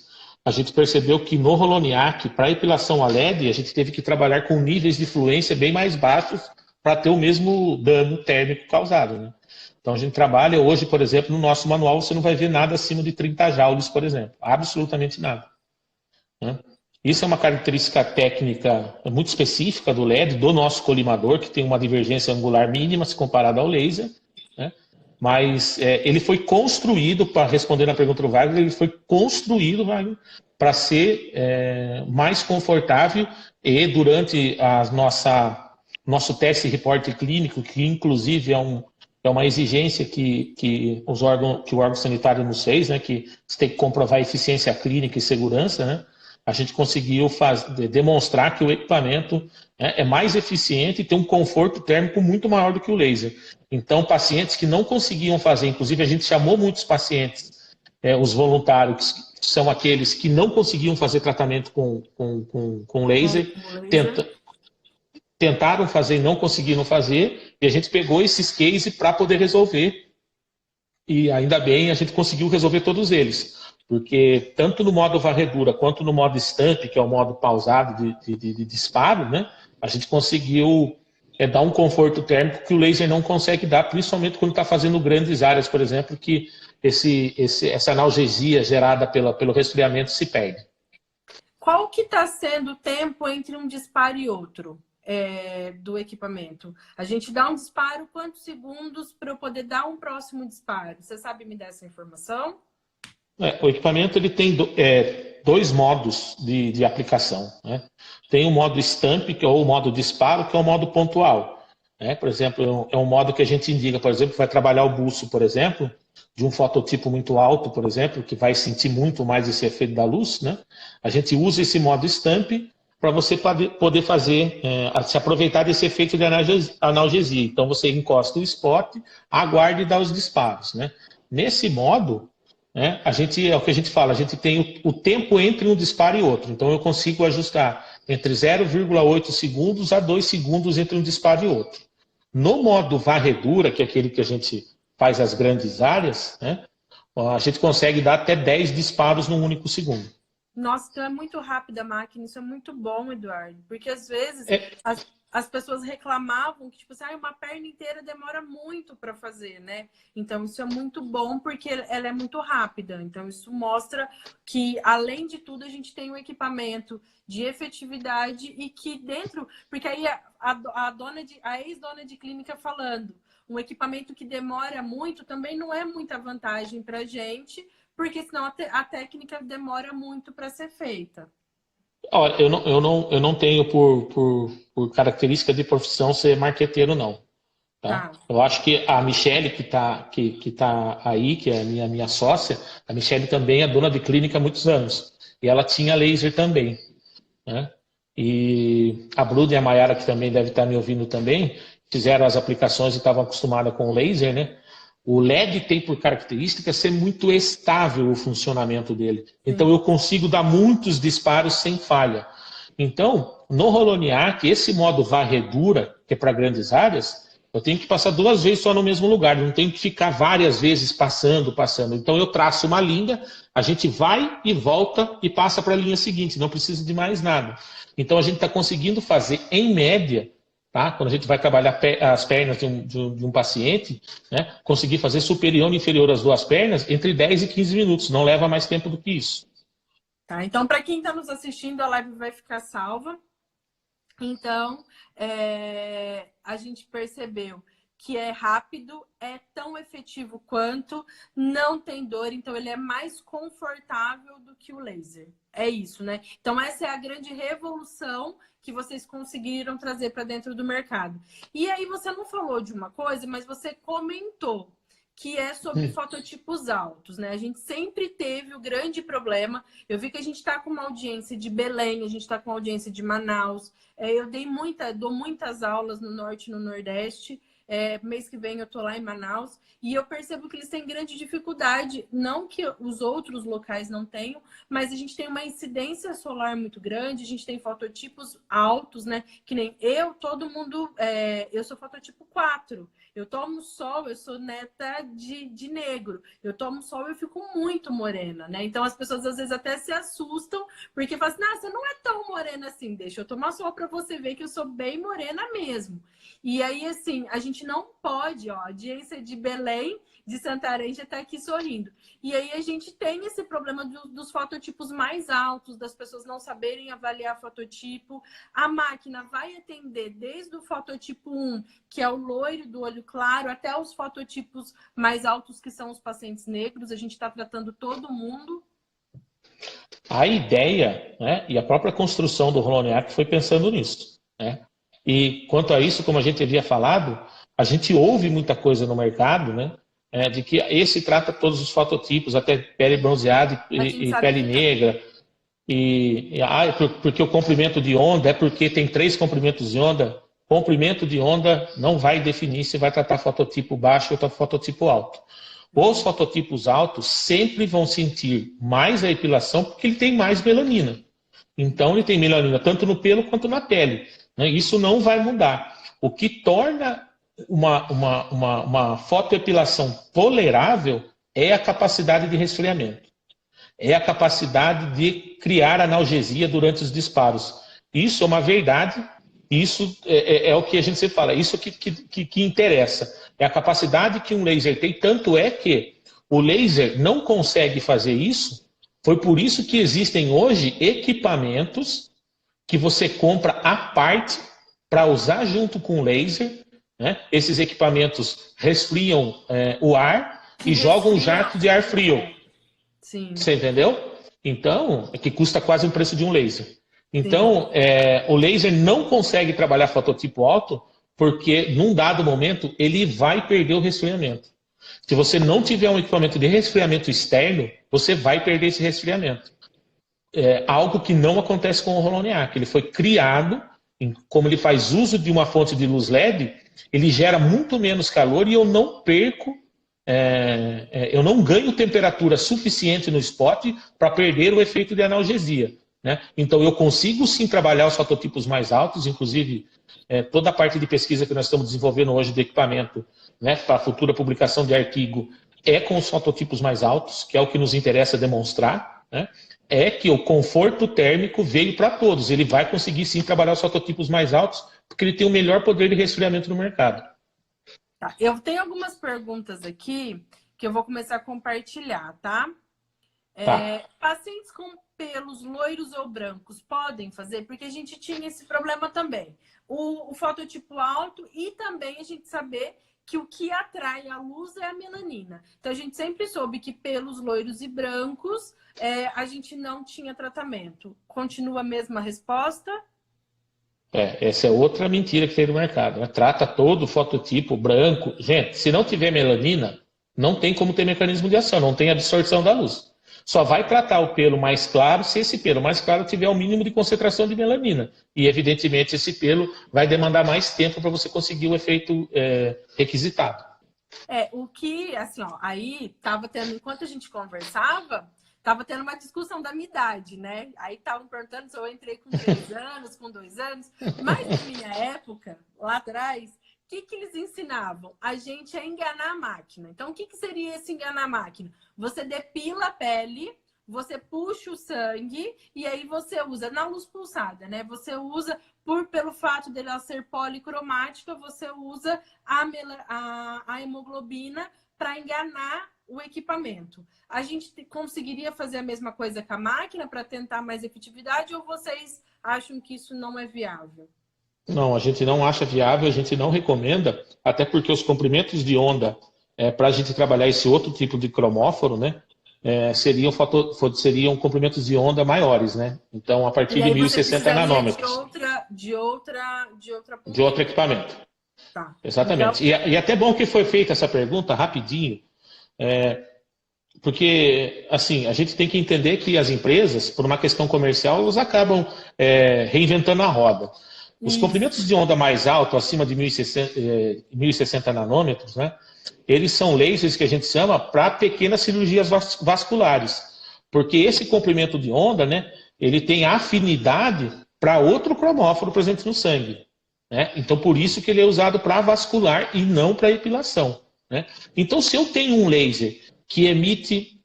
Speaker 2: A gente percebeu que no Roloniac, para epilação a LED, a gente teve que trabalhar com níveis de fluência bem mais baixos para ter o mesmo dano térmico causado, né? Então a gente trabalha hoje, por exemplo, no nosso manual você não vai ver nada acima de 30 joules, por exemplo. Absolutamente nada, né? Isso é uma característica técnica muito específica do LED, do nosso colimador, que tem uma divergência angular mínima se comparado ao laser, né? Mas ele foi construído, para responder na pergunta do Wagner, ele foi construído, Wagner, para ser mais confortável e durante nosso teste reporte clínico, que inclusive é uma exigência que o órgão sanitário nos fez, né, que você tem que comprovar eficiência clínica e segurança, né? A gente conseguiu demonstrar que o equipamento é mais eficiente e tem um conforto térmico muito maior do que o laser. Então, pacientes que não conseguiam fazer, inclusive a gente chamou muitos pacientes, os voluntários, que são aqueles que não conseguiam fazer tratamento com laser, tentaram fazer e não conseguiram fazer, e a gente pegou esses cases para poder resolver. E ainda bem, a gente conseguiu resolver todos eles. Porque tanto no modo varredura quanto no modo stamp, que é o modo pausado de disparo, né, a gente conseguiu dar um conforto térmico que o laser não consegue dar, principalmente quando está fazendo grandes áreas, por exemplo, que essa analgesia gerada pelo resfriamento se perde.
Speaker 1: Qual que está sendo o tempo entre um disparo e outro do equipamento? A gente dá um disparo, quantos segundos para eu poder dar um próximo disparo? Você sabe me dar essa informação?
Speaker 2: O equipamento ele tem dois modos de aplicação, né? Tem o modo stamp, que é o modo disparo, que é o modo pontual, né? Por exemplo, é um modo que a gente indica, por exemplo, vai trabalhar o buço, por exemplo, de um fototipo muito alto, por exemplo, que vai sentir muito mais esse efeito da luz, né? A gente usa esse modo stamp para você poder fazer, se aproveitar desse efeito de analgesia. Então você encosta o spot, aguarda e dá os disparos, né? Nesse modo, né, é o que a gente fala, a gente tem o tempo entre um disparo e outro. Então eu consigo ajustar entre 0,8 segundos a 2 segundos entre um disparo e outro. No modo varredura, que é aquele que a gente faz as grandes áreas, né, a gente consegue dar até 10 disparos num único segundo.
Speaker 1: Nossa, então é muito rápida a máquina, isso é muito bom, Eduardo. Porque às vezes as pessoas reclamavam que, tipo assim, uma perna inteira demora muito para fazer, né? Então isso é muito bom porque ela é muito rápida. Então isso mostra que, além de tudo, a gente tem um equipamento de efetividade e que dentro. Porque aí a ex-dona de clínica falando, um equipamento que demora muito também não é muita vantagem para a gente, porque senão a técnica demora muito para ser feita.
Speaker 2: Olha, eu não tenho por característica de profissão ser marqueteiro, não. Tá?
Speaker 1: Tá.
Speaker 2: Eu acho que a Michele, que tá aí, que é a minha sócia, a Michele também é dona de clínica há muitos anos. E ela tinha laser também. Né? E a Bruna e a Mayara, que também deve estar me ouvindo também, fizeram as aplicações e estavam acostumadas com o laser, né? O LED tem por característica ser muito estável o funcionamento dele. Então eu consigo dar muitos disparos sem falha. Então, no Holoniac, esse modo varredura, que é para grandes áreas, eu tenho que passar 2 vezes só no mesmo lugar, não tenho que ficar várias vezes passando. Então eu traço uma linha, a gente vai e volta e passa para a linha seguinte, não precisa de mais nada. Então a gente está conseguindo fazer, em média, tá? Quando a gente vai trabalhar as pernas de um paciente, né? Conseguir fazer superior e inferior às 2 pernas entre 10 e 15 minutos, não leva mais tempo do que isso.
Speaker 1: Tá, então, para quem está nos assistindo, a live vai ficar salva. Então, a gente percebeu que é rápido, é tão efetivo quanto, não tem dor, então ele é mais confortável do que o laser. É isso, né? Então, essa é a grande revolução que vocês conseguiram trazer para dentro do mercado. E aí, você não falou de uma coisa, mas você comentou que é sobre fototipos altos, né? A gente sempre teve o grande problema. Eu vi que a gente está com uma audiência de Belém, a gente está com uma audiência de Manaus. Eu dou muitas aulas no Norte e no Nordeste. Mês que vem eu tô lá em Manaus e eu percebo que eles têm grande dificuldade, não que os outros locais não tenham, mas a gente tem uma incidência solar muito grande, a gente tem fototipos altos, né? Que nem eu, todo mundo, eu sou fototipo 4. Eu tomo sol, eu sou neta de negro. Eu tomo sol e eu fico muito morena, né? Então as pessoas às vezes até se assustam, porque falam assim, você não é tão morena assim, deixa eu tomar sol para você ver que eu sou bem morena mesmo. E aí, assim, a gente não pode, a audiência de Belém, de Santarém já está aqui sorrindo. E aí a gente tem esse problema dos fototipos mais altos, das pessoas não saberem avaliar fototipo. A máquina vai atender desde o fototipo 1, que é o loiro do olho claro, até os fototipos mais altos, que são os pacientes negros. A gente está tratando todo mundo.
Speaker 2: A ideia, né, e a própria construção do Holoniac foi pensando nisso, né? E quanto a isso, como a gente havia falado, a gente ouve muita coisa no mercado, né? De que esse trata todos os fototipos, até pele bronzeada e pele negra. Porque o comprimento de onda é porque tem 3 comprimentos de onda. Comprimento de onda não vai definir se vai tratar fototipo baixo ou fototipo alto. Os fototipos altos sempre vão sentir mais a epilação porque ele tem mais melanina. Então ele tem melanina tanto no pelo quanto na pele. né? Isso não vai mudar. O que torna uma fotoepilação tolerável é a capacidade de resfriamento. É a capacidade de criar analgesia durante os disparos. Isso é uma verdade, isso é o que a gente sempre fala, isso que interessa. É a capacidade que um laser tem, tanto é que o laser não consegue fazer isso, foi por isso que existem hoje equipamentos que você compra à parte para usar junto com o laser, né? Esses equipamentos resfriam o ar e jogam um jato de ar frio.
Speaker 1: Sim.
Speaker 2: Você entendeu? Então, é que custa quase o preço de um laser. Então, o laser não consegue trabalhar fototipo alto porque, num dado momento, ele vai perder o resfriamento. Se você não tiver um equipamento de resfriamento externo, você vai perder esse resfriamento. É algo que não acontece com o Holoneac. Ele foi criado, como ele faz uso de uma fonte de luz LED, ele gera muito menos calor e eu não perco, eu não ganho temperatura suficiente no spot para perder o efeito de analgesia, né? Então eu consigo sim trabalhar os fototipos mais altos, inclusive toda a parte de pesquisa que nós estamos desenvolvendo hoje do equipamento, né, para a futura publicação de artigo, é com os fototipos mais altos, que é o que nos interessa demonstrar, né? É que o conforto térmico veio para todos. Ele vai conseguir sim trabalhar os fototipos mais altos, porque ele tem o melhor poder de resfriamento no mercado.
Speaker 1: Tá. Eu tenho algumas perguntas aqui que eu vou começar a compartilhar, tá? Pacientes com pelos loiros ou brancos podem fazer? Porque a gente tinha esse problema também. O fototipo alto e também a gente saber que o que atrai a luz é a melanina. Então, a gente sempre soube que pelos loiros e brancos a gente não tinha tratamento. Continua a mesma resposta?
Speaker 2: Essa é outra mentira que tem no mercado, né? Trata todo o fototipo branco. Gente, se não tiver melanina, não tem como ter mecanismo de ação, não tem absorção da luz. Só vai tratar o pelo mais claro se esse pelo mais claro tiver o mínimo de concentração de melanina. E, evidentemente, esse pelo vai demandar mais tempo para você conseguir o efeito requisitado.
Speaker 1: O que, assim, ó, aí tava tendo, enquanto a gente conversava, tava tendo uma discussão da minha idade, né? Aí estavam perguntando se eu entrei com 3 anos, com 2 anos. Mas na minha época, lá atrás, o que eles ensinavam? A gente a enganar a máquina. Então, o que seria esse enganar a máquina? Você depila a pele, você puxa o sangue e aí você usa na luz pulsada, né? Você usa, pelo fato dela ser policromática, você usa a hemoglobina para enganar o equipamento. A gente conseguiria fazer a mesma coisa com a máquina para tentar mais efetividade ou vocês acham que isso não é viável?
Speaker 2: Não, a gente não acha viável, a gente não recomenda, até porque os comprimentos de onda, para a gente trabalhar esse outro tipo de cromóforo, né, seriam comprimentos de onda maiores, né? Então, a partir de 1060 nanômetros.
Speaker 1: De outro
Speaker 2: equipamento.
Speaker 1: Tá.
Speaker 2: Exatamente. Então... E até bom que foi feita essa pergunta rapidinho, porque, assim, a gente tem que entender que as empresas, por uma questão comercial, elas acabam reinventando a roda. Os comprimentos de onda mais alto, acima de 1060 nanômetros, né, eles são lasers que a gente chama para pequenas cirurgias vasculares. Porque esse comprimento de onda, né, ele tem afinidade para outro cromóforo presente no sangue, né? Então, por isso que ele é usado para vascular e não para epilação, né? Então, se eu tenho um laser que emite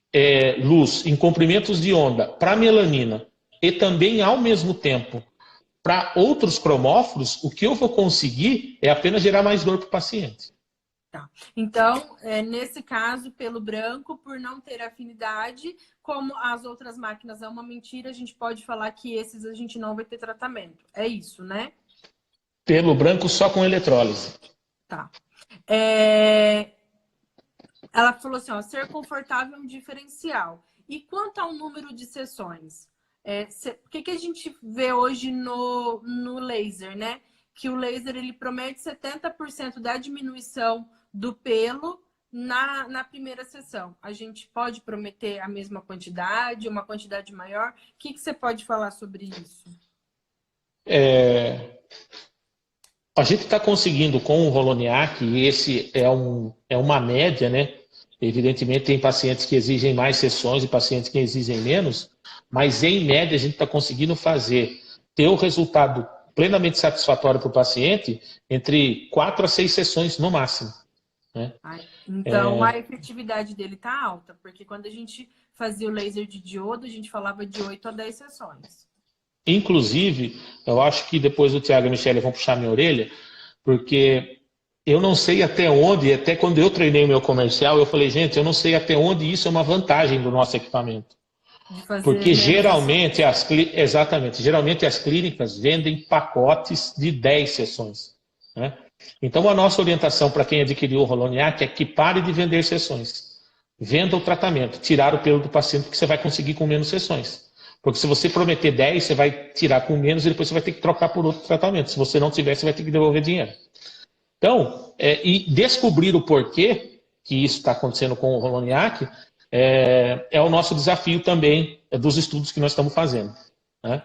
Speaker 2: luz em comprimentos de onda para melanina e também, ao mesmo tempo, para outros cromóforos, o que eu vou conseguir é apenas gerar mais dor para o paciente.
Speaker 1: Tá. Então, nesse caso, pelo branco, por não ter afinidade, como as outras máquinas é uma mentira, a gente pode falar que esses a gente não vai ter tratamento. É isso, né?
Speaker 2: Pelo branco só com eletrólise.
Speaker 1: Tá. Ela falou assim, ó, ser confortável é um diferencial. E quanto ao número de sessões? O que a gente vê hoje no laser, né? Que o laser ele promete 70% da diminuição do pelo na primeira sessão. A gente pode prometer a mesma quantidade, uma quantidade maior? O que você pode falar sobre isso?
Speaker 2: A gente está conseguindo com o Holoneac, e esse é uma média, né? Evidentemente tem pacientes que exigem mais sessões e pacientes que exigem menos, mas em média a gente está conseguindo ter o resultado plenamente satisfatório para o paciente entre 4 a 6 sessões no máximo. Né?
Speaker 1: Então, a efetividade dele está alta, porque quando a gente fazia o laser de diodo, a gente falava de 8 a 10 sessões.
Speaker 2: Inclusive, eu acho que depois o Thiago e a Michelle vão puxar minha orelha, porque eu não sei até onde, até quando eu treinei o meu comercial, eu falei, gente, eu não sei até onde isso é uma vantagem do nosso equipamento.
Speaker 1: De fazer
Speaker 2: Porque
Speaker 1: geralmente
Speaker 2: geralmente as clínicas vendem pacotes de 10 sessões. Né? Então a nossa orientação para quem adquiriu o Roloniac é que pare de vender sessões. Venda o tratamento, tirar o pelo do paciente que você vai conseguir com menos sessões. Porque se você prometer 10, você vai tirar com menos e depois você vai ter que trocar por outro tratamento. Se você não tiver, você vai ter que devolver dinheiro. Então, e descobrir o porquê que isso está acontecendo com o Roloniac é o nosso desafio também dos estudos que nós estamos fazendo. Né?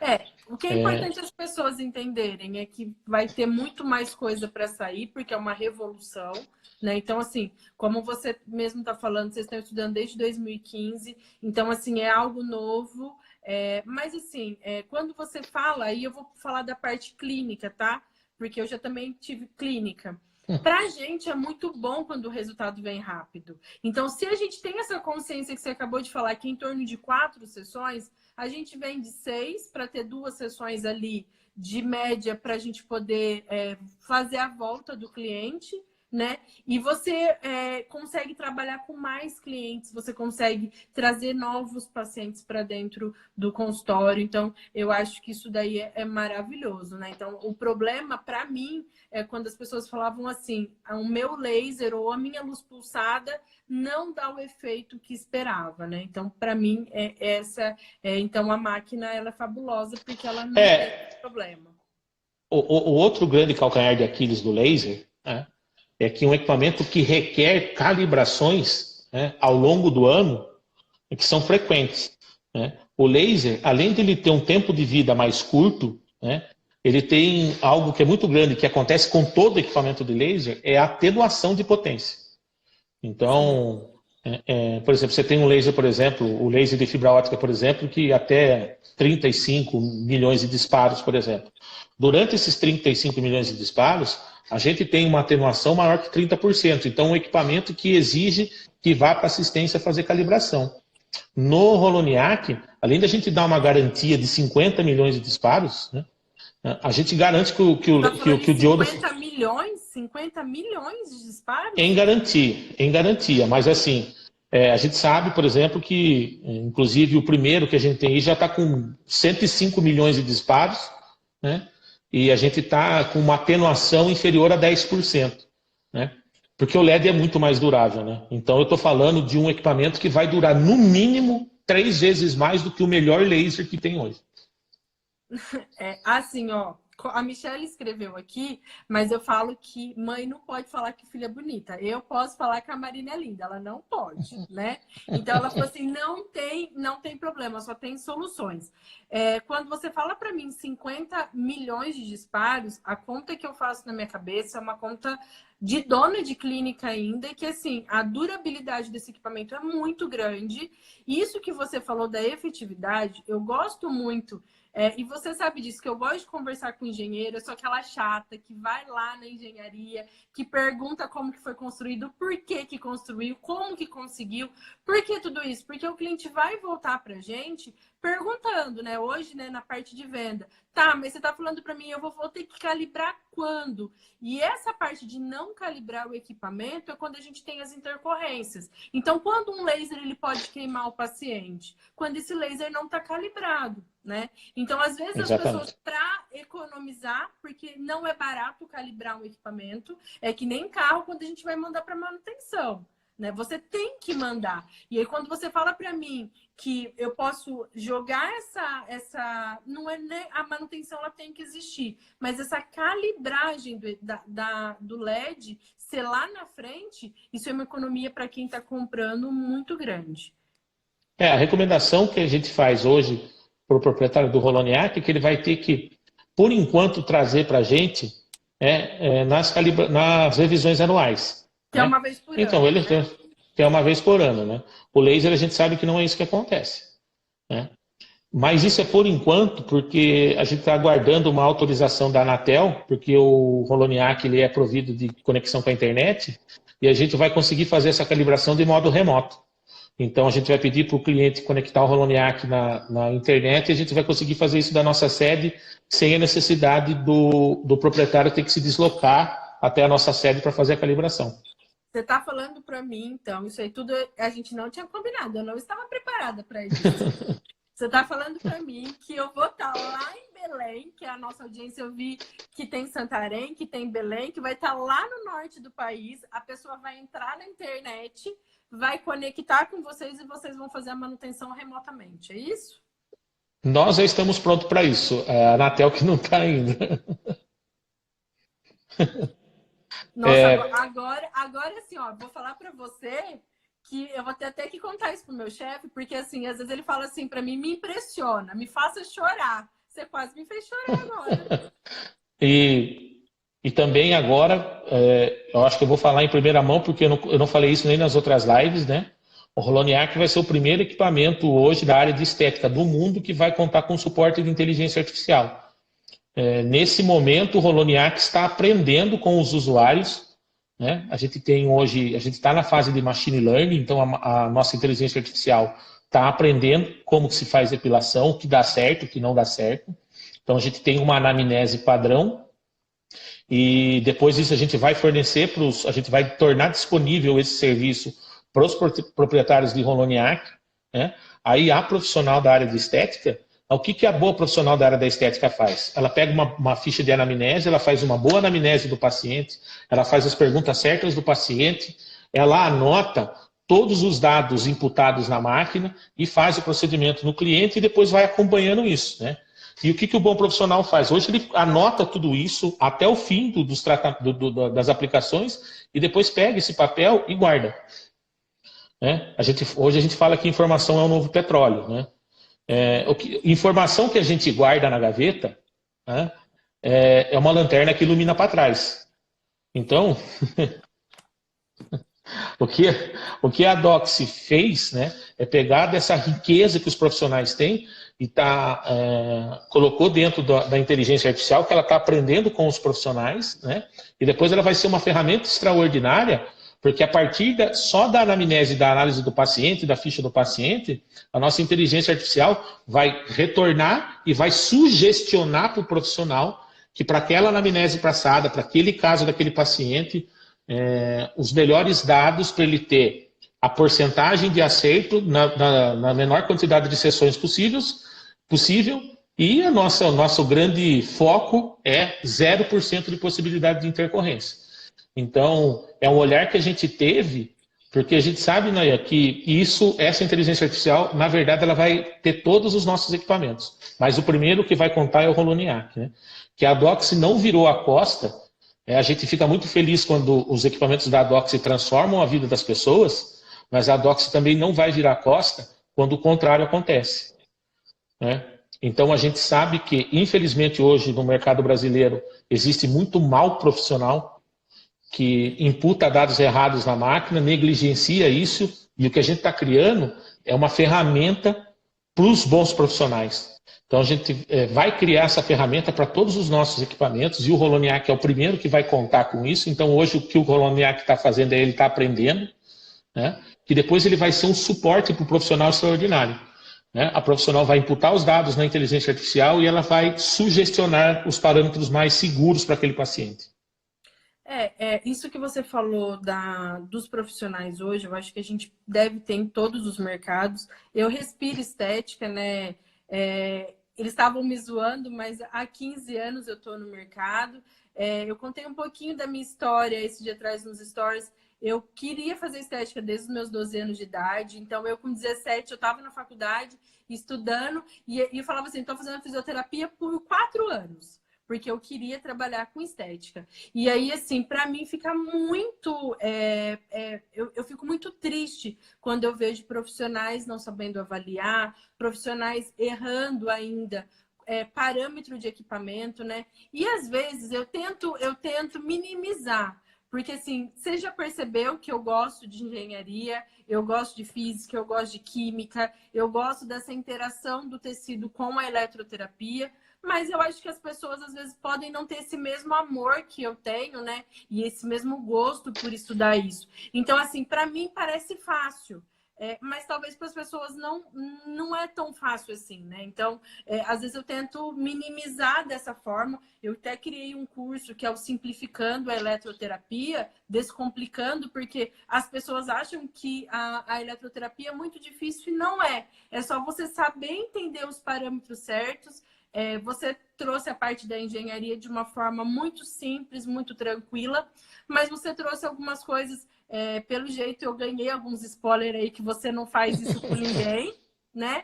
Speaker 1: O que é importante as pessoas entenderem é que vai ter muito mais coisa para sair, porque é uma revolução. Né? Então, assim, como você mesmo está falando, vocês estão estudando desde 2015, então, assim, é algo novo. Mas, assim, quando você fala, aí eu vou falar da parte clínica, tá? Porque eu já também tive clínica. Para a gente é muito bom quando o resultado vem rápido. Então, se a gente tem essa consciência que você acabou de falar, que em torno de 4 sessões, a gente vem de 6 para ter 2 sessões ali de média para a gente poder fazer a volta do cliente. Né? E você consegue trabalhar com mais clientes, você consegue trazer novos pacientes para dentro do consultório. Então, eu acho que isso daí é maravilhoso, né? Então, o problema para mim é quando as pessoas falavam assim, o meu laser ou a minha luz pulsada não dá o efeito que esperava, né? Então, para mim, então a máquina ela é fabulosa porque ela não tem problema.
Speaker 2: O outro grande calcanhar de Aquiles do laser, né? É que um equipamento que requer calibrações, né, ao longo do ano, que são frequentes. Né? O laser, além de ele ter um tempo de vida mais curto, né, ele tem algo que é muito grande, que acontece com todo equipamento de laser, é a atenuação de potência. Então, por exemplo, você tem um laser, por exemplo, o laser de fibra ótica, por exemplo, que até 35 milhões de disparos, por exemplo. Durante esses 35 milhões de disparos, a gente tem uma atenuação maior que 30%. Então, um equipamento que exige que vá para assistência fazer calibração. No Roloniac, além da gente dar uma garantia de 50 milhões de disparos, né, a gente garante que o diodo...
Speaker 1: 50 milhões de disparos?
Speaker 2: Em garantia. Mas, assim, a gente sabe, por exemplo, que, inclusive, o primeiro que a gente tem aí já está com 105 milhões de disparos, né? E a gente está com uma atenuação inferior a 10%. Né? Porque o LED é muito mais durável. Né? Então eu estou falando de um equipamento que vai durar no mínimo 3 vezes mais do que o melhor laser que tem hoje.
Speaker 1: Assim, ó, a Michelle escreveu aqui, mas eu falo que mãe não pode falar que filha é bonita. Eu posso falar que a Marina é linda, ela não pode, né? Então ela falou assim, não tem problema, só tem soluções. Quando você fala para mim 50 milhões de disparos, a conta que eu faço na minha cabeça é uma conta de dona de clínica ainda, que assim, a durabilidade desse equipamento é muito grande. Isso que você falou da efetividade, eu gosto muito. E você sabe disso, que eu gosto de conversar com engenheiro, eu sou aquela chata que vai lá na engenharia, que pergunta como que foi construído, por que que construiu, como que conseguiu, por que tudo isso? Porque o cliente vai voltar pra gente perguntando, né? Hoje, né, na parte de venda. Tá, mas você tá falando para mim, eu vou ter que calibrar quando? E essa parte de não calibrar o equipamento é quando a gente tem as intercorrências. Então, quando um laser ele pode queimar o paciente? Quando esse laser não está calibrado, né? Então, às vezes, as pessoas, para economizar, porque não é barato calibrar um equipamento, é que nem carro quando a gente vai mandar para manutenção. Né? Você tem que mandar. E aí, quando você fala para mim que eu posso jogar não é nem a manutenção, ela tem que existir, mas essa calibragem do LED ser lá na frente, isso é uma economia para quem está comprando muito grande.
Speaker 2: A recomendação que a gente faz hoje para o proprietário do Roloniac é que ele vai ter que, por enquanto, trazer para a gente nas revisões anuais.
Speaker 1: Que é uma vez por
Speaker 2: então,
Speaker 1: ano.
Speaker 2: Ele que é uma vez por ano. Né? O laser a gente sabe que não é isso que acontece. Né? Mas isso é por enquanto, porque a gente está aguardando uma autorização da Anatel, porque o Holoniac ele é provido de conexão com a internet, e a gente vai conseguir fazer essa calibração de modo remoto. Então a gente vai pedir para o cliente conectar o Holoniac na internet e a gente vai conseguir fazer isso da nossa sede sem a necessidade do proprietário ter que se deslocar até a nossa sede para fazer a calibração.
Speaker 1: Você está falando para mim, então, isso aí tudo a gente não tinha combinado, eu não estava preparada para isso. Você está falando para mim que eu vou estar lá em Belém, que é a nossa audiência, eu vi que tem Santarém, que tem Belém, que vai estar lá no norte do país, a pessoa vai entrar na internet, vai conectar com vocês e vocês vão fazer a manutenção remotamente, é isso?
Speaker 2: Nós já estamos prontos para isso, a Anatel que não está ainda.
Speaker 1: Nossa, agora assim, ó, vou falar para você que eu vou ter até que contar isso pro meu chefe, porque assim, às vezes ele fala assim para mim, me impressiona, me faça chorar. Você quase me fez chorar agora.
Speaker 2: E também agora, eu acho que eu vou falar em primeira mão, porque eu não falei isso nem nas outras lives, né? O Holoniac vai ser o primeiro equipamento hoje da área de estética do mundo que vai contar com suporte de inteligência artificial. Nesse momento, o Holoniac está aprendendo com os usuários, né? A gente está na fase de machine learning, então a nossa inteligência artificial está aprendendo como se faz depilação, o que dá certo, o que não dá certo. Então a gente tem uma anamnese padrão e depois disso a gente vai fornecer a gente vai tornar disponível esse serviço para os proprietários de Holoniac, né? Aí a profissional da área de estética, o que a boa profissional da área da estética faz? Ela pega uma ficha de anamnese, ela faz uma boa anamnese do paciente, ela faz as perguntas certas do paciente, ela anota todos os dados imputados na máquina e faz o procedimento no cliente e depois vai acompanhando isso, né? E o que o bom profissional faz? Hoje ele anota tudo isso até o fim das aplicações e depois pega esse papel e guarda, né? Hoje a gente fala que informação é o novo petróleo, né? Informação que a gente guarda na gaveta, né, é uma lanterna que ilumina para trás. Então, o que a Doxy fez, né, é pegar dessa riqueza que os profissionais têm e colocou dentro da inteligência artificial que ela está aprendendo com os profissionais, né, e depois ela vai ser uma ferramenta extraordinária, porque a partir só da anamnese, da análise do paciente, da ficha do paciente, a nossa inteligência artificial vai retornar e vai sugestionar para o profissional que para aquela anamnese passada, para aquele caso daquele paciente, os melhores dados para ele ter a porcentagem de acerto na menor quantidade de sessões possível e o nosso grande foco é 0% de possibilidade de intercorrência. Então, é um olhar que a gente teve, porque a gente sabe, Naya, que essa inteligência artificial, na verdade, ela vai ter todos os nossos equipamentos. Mas o primeiro que vai contar é o Holoniac, né? Que a Doxy não virou a costa. A gente fica muito feliz quando os equipamentos da Doxy transformam a vida das pessoas, mas a Doxy também não vai virar a costa quando o contrário acontece, né? Então, a gente sabe que, infelizmente, hoje, no mercado brasileiro, existe muito mal profissional que imputa dados errados na máquina, negligencia isso, e o que a gente está criando é uma ferramenta para os bons profissionais. Então a gente vai criar essa ferramenta para todos os nossos equipamentos, e o Holoniac é o primeiro que vai contar com isso. Então hoje o que o Holoniac está fazendo é ele está aprendendo, né? Que depois ele vai ser um suporte para o profissional extraordinário, né? A profissional vai imputar os dados na inteligência artificial e ela vai sugestionar os parâmetros mais seguros para aquele paciente.
Speaker 1: Isso que você falou dos profissionais hoje, eu acho que a gente deve ter em todos os mercados. Eu respiro estética, né? Eles estavam me zoando, mas há 15 anos eu estou no mercado. Eu contei um pouquinho da minha história esse dia atrás nos stories. Eu queria fazer estética desde os meus 12 anos de idade. Então, eu com 17, eu estava na faculdade estudando e eu falava assim, estou fazendo fisioterapia por 4 anos. Porque eu queria trabalhar com estética. E aí, assim, para mim fica muito... eu fico muito triste quando eu vejo profissionais não sabendo avaliar, profissionais errando ainda parâmetro de equipamento, né? E às vezes eu tento minimizar, Porque, assim, você já percebeu que eu gosto de engenharia, eu gosto de física, eu gosto de química, eu gosto dessa interação do tecido com a eletroterapia, mas eu acho que as pessoas, às vezes, podem não ter esse mesmo amor que eu tenho, né? E esse mesmo gosto por estudar isso. Então, assim, para mim parece fácil. Mas talvez para as pessoas não é tão fácil assim, né? Então, às vezes eu tento minimizar dessa forma. Eu até criei um curso que é o Simplificando a Eletroterapia, Descomplicando, porque as pessoas acham que a eletroterapia é muito difícil e não é. É só você saber entender os parâmetros certos. Você trouxe a parte da engenharia de uma forma muito simples, muito tranquila, mas você trouxe algumas coisas. Pelo jeito, eu ganhei alguns spoilers aí que você não faz isso com ninguém, né?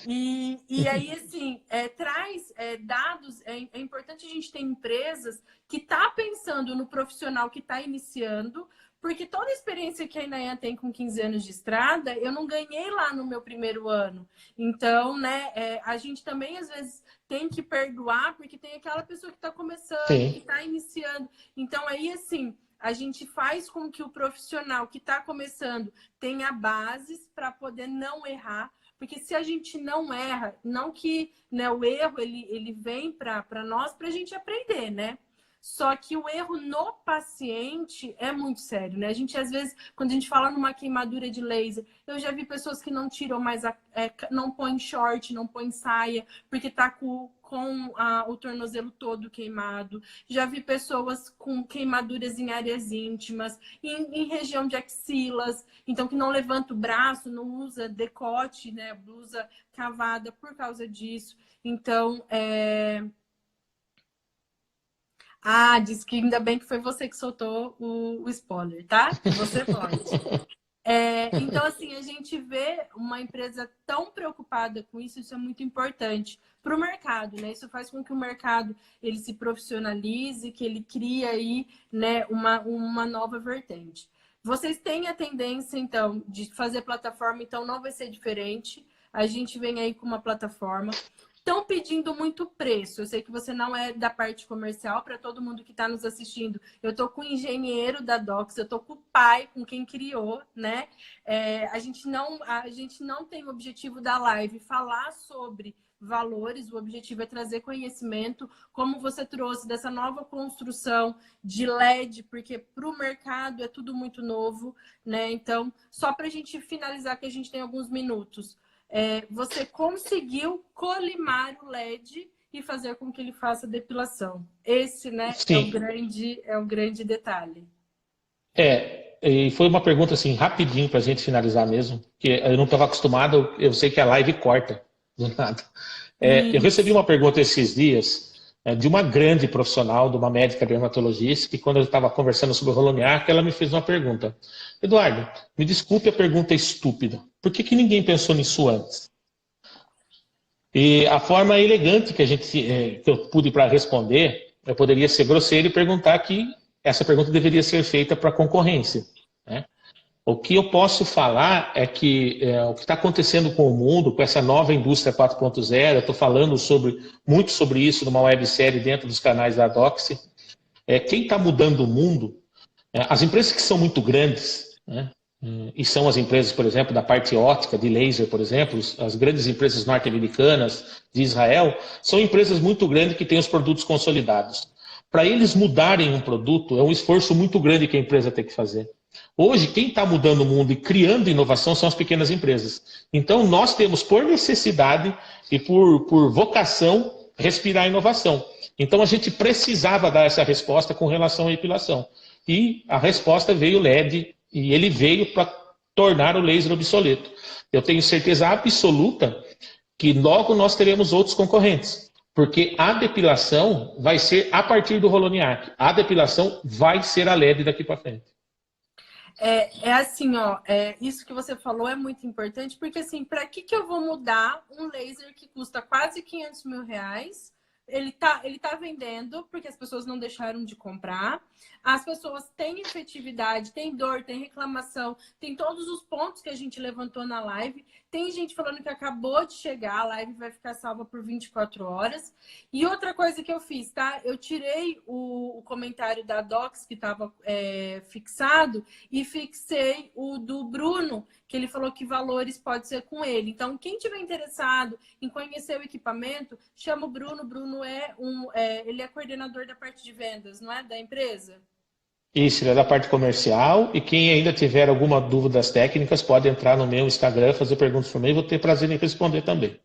Speaker 1: E aí, assim, traz dados. É importante a gente ter empresas que tá pensando no profissional que está iniciando, porque toda a experiência que a Inayan tem com 15 anos de estrada, eu não ganhei lá no meu primeiro ano. Então, né, a gente também, às vezes, tem que perdoar, porque tem aquela pessoa que está começando, que
Speaker 2: Sim.
Speaker 1: está iniciando. Então, aí, assim, a gente faz com que o profissional que está começando tenha bases para poder não errar, porque se a gente não erra, não que, né, o erro ele vem para nós para a gente aprender, né? Só que o erro no paciente é muito sério, né? A gente, às vezes, quando a gente fala numa queimadura de laser, eu já vi pessoas que não tiram mais, não põem short, não põem saia, porque tá com o tornozelo todo queimado. Já vi pessoas com queimaduras em áreas íntimas, em região de axilas, então que não levanta o braço, não usa decote, né? Blusa cavada por causa disso. Então, diz que ainda bem que foi você que soltou o spoiler, tá? Você pode. Então, assim, a gente vê uma empresa tão preocupada com isso, isso é muito importante para o mercado, né? Isso faz com que o mercado ele se profissionalize, que ele crie aí, né, uma nova vertente. Vocês têm a tendência, então, de fazer plataforma, então não vai ser diferente. A gente vem aí com uma plataforma. Estão pedindo muito preço. Eu sei que você não é da parte comercial, para todo mundo que está nos assistindo. Eu estou com o engenheiro da Docs, eu estou com o pai, com quem criou, né? A gente não tem o objetivo da live falar sobre valores, o objetivo é trazer conhecimento, como você trouxe dessa nova construção de LED, porque para o mercado é tudo muito novo, né? Então, só para a gente finalizar, que a gente tem alguns minutos. Você conseguiu colimar o LED e fazer com que ele faça depilação. Esse, né,
Speaker 2: Sim.
Speaker 1: é o grande detalhe.
Speaker 2: E foi uma pergunta assim, rapidinho para a gente finalizar mesmo, que eu não estava acostumado, eu sei que a live corta do nada. Eu recebi
Speaker 1: Isso.
Speaker 2: uma pergunta esses dias de uma grande profissional, de uma médica dermatologista, que quando eu estava conversando sobre o Roloniac, ela me fez uma pergunta. Eduardo, me desculpe a pergunta estúpida, por que, que ninguém pensou nisso antes? E a forma elegante que eu pude para responder, eu poderia ser grosseiro e perguntar que essa pergunta deveria ser feita para a concorrência, né? O que eu posso falar é que o que está acontecendo com o mundo, com essa nova indústria 4.0, eu estou falando muito sobre isso numa websérie dentro dos canais da Doxy, quem está mudando o mundo, as empresas que são muito grandes, né, e são as empresas, por exemplo, da parte ótica, de laser, por exemplo, as grandes empresas norte-americanas, de Israel, são empresas muito grandes que têm os produtos consolidados. Para eles mudarem um produto, é um esforço muito grande que a empresa tem que fazer. Hoje, quem está mudando o mundo e criando inovação são as pequenas empresas. Então, nós temos, por necessidade e por vocação, respirar inovação. Então, a gente precisava dar essa resposta com relação à epilação. E a resposta veio o LED, e ele veio para tornar o laser obsoleto. Eu tenho certeza absoluta que logo nós teremos outros concorrentes. Porque a depilação vai ser a partir do Roloniac. A depilação vai ser a LED daqui para frente.
Speaker 1: Assim, ó, isso que você falou é muito importante, porque assim, para que eu vou mudar um laser que custa quase 500 mil reais? Ele tá vendendo, porque as pessoas não deixaram de comprar. As pessoas têm efetividade, têm dor, têm reclamação, tem todos os pontos que a gente levantou na live. Tem gente falando que acabou de chegar, a live vai ficar salva por 24 horas. E outra coisa que eu fiz, tá? Eu tirei o comentário da Docs que estava fixado e fixei o do Bruno, que ele falou que valores pode ser com ele. Então, quem tiver interessado em conhecer o equipamento, chama o Bruno. O Bruno ele é coordenador da parte de vendas, não é? Da empresa.
Speaker 2: Isso, ele é da parte comercial. E quem ainda tiver alguma dúvida das técnicas, pode entrar no meu Instagram, fazer perguntas para mim. Vou ter prazer em responder também.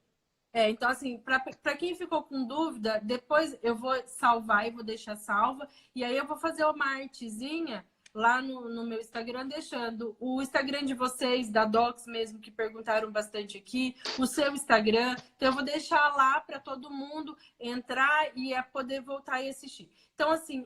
Speaker 1: Então, assim, para quem ficou com dúvida, depois eu vou salvar e vou deixar salva. E aí eu vou fazer uma artezinha lá no meu Instagram, deixando o Instagram de vocês, da Docs mesmo, que perguntaram bastante aqui, o seu Instagram. Então, eu vou deixar lá para todo mundo entrar e poder voltar e assistir. Então, assim,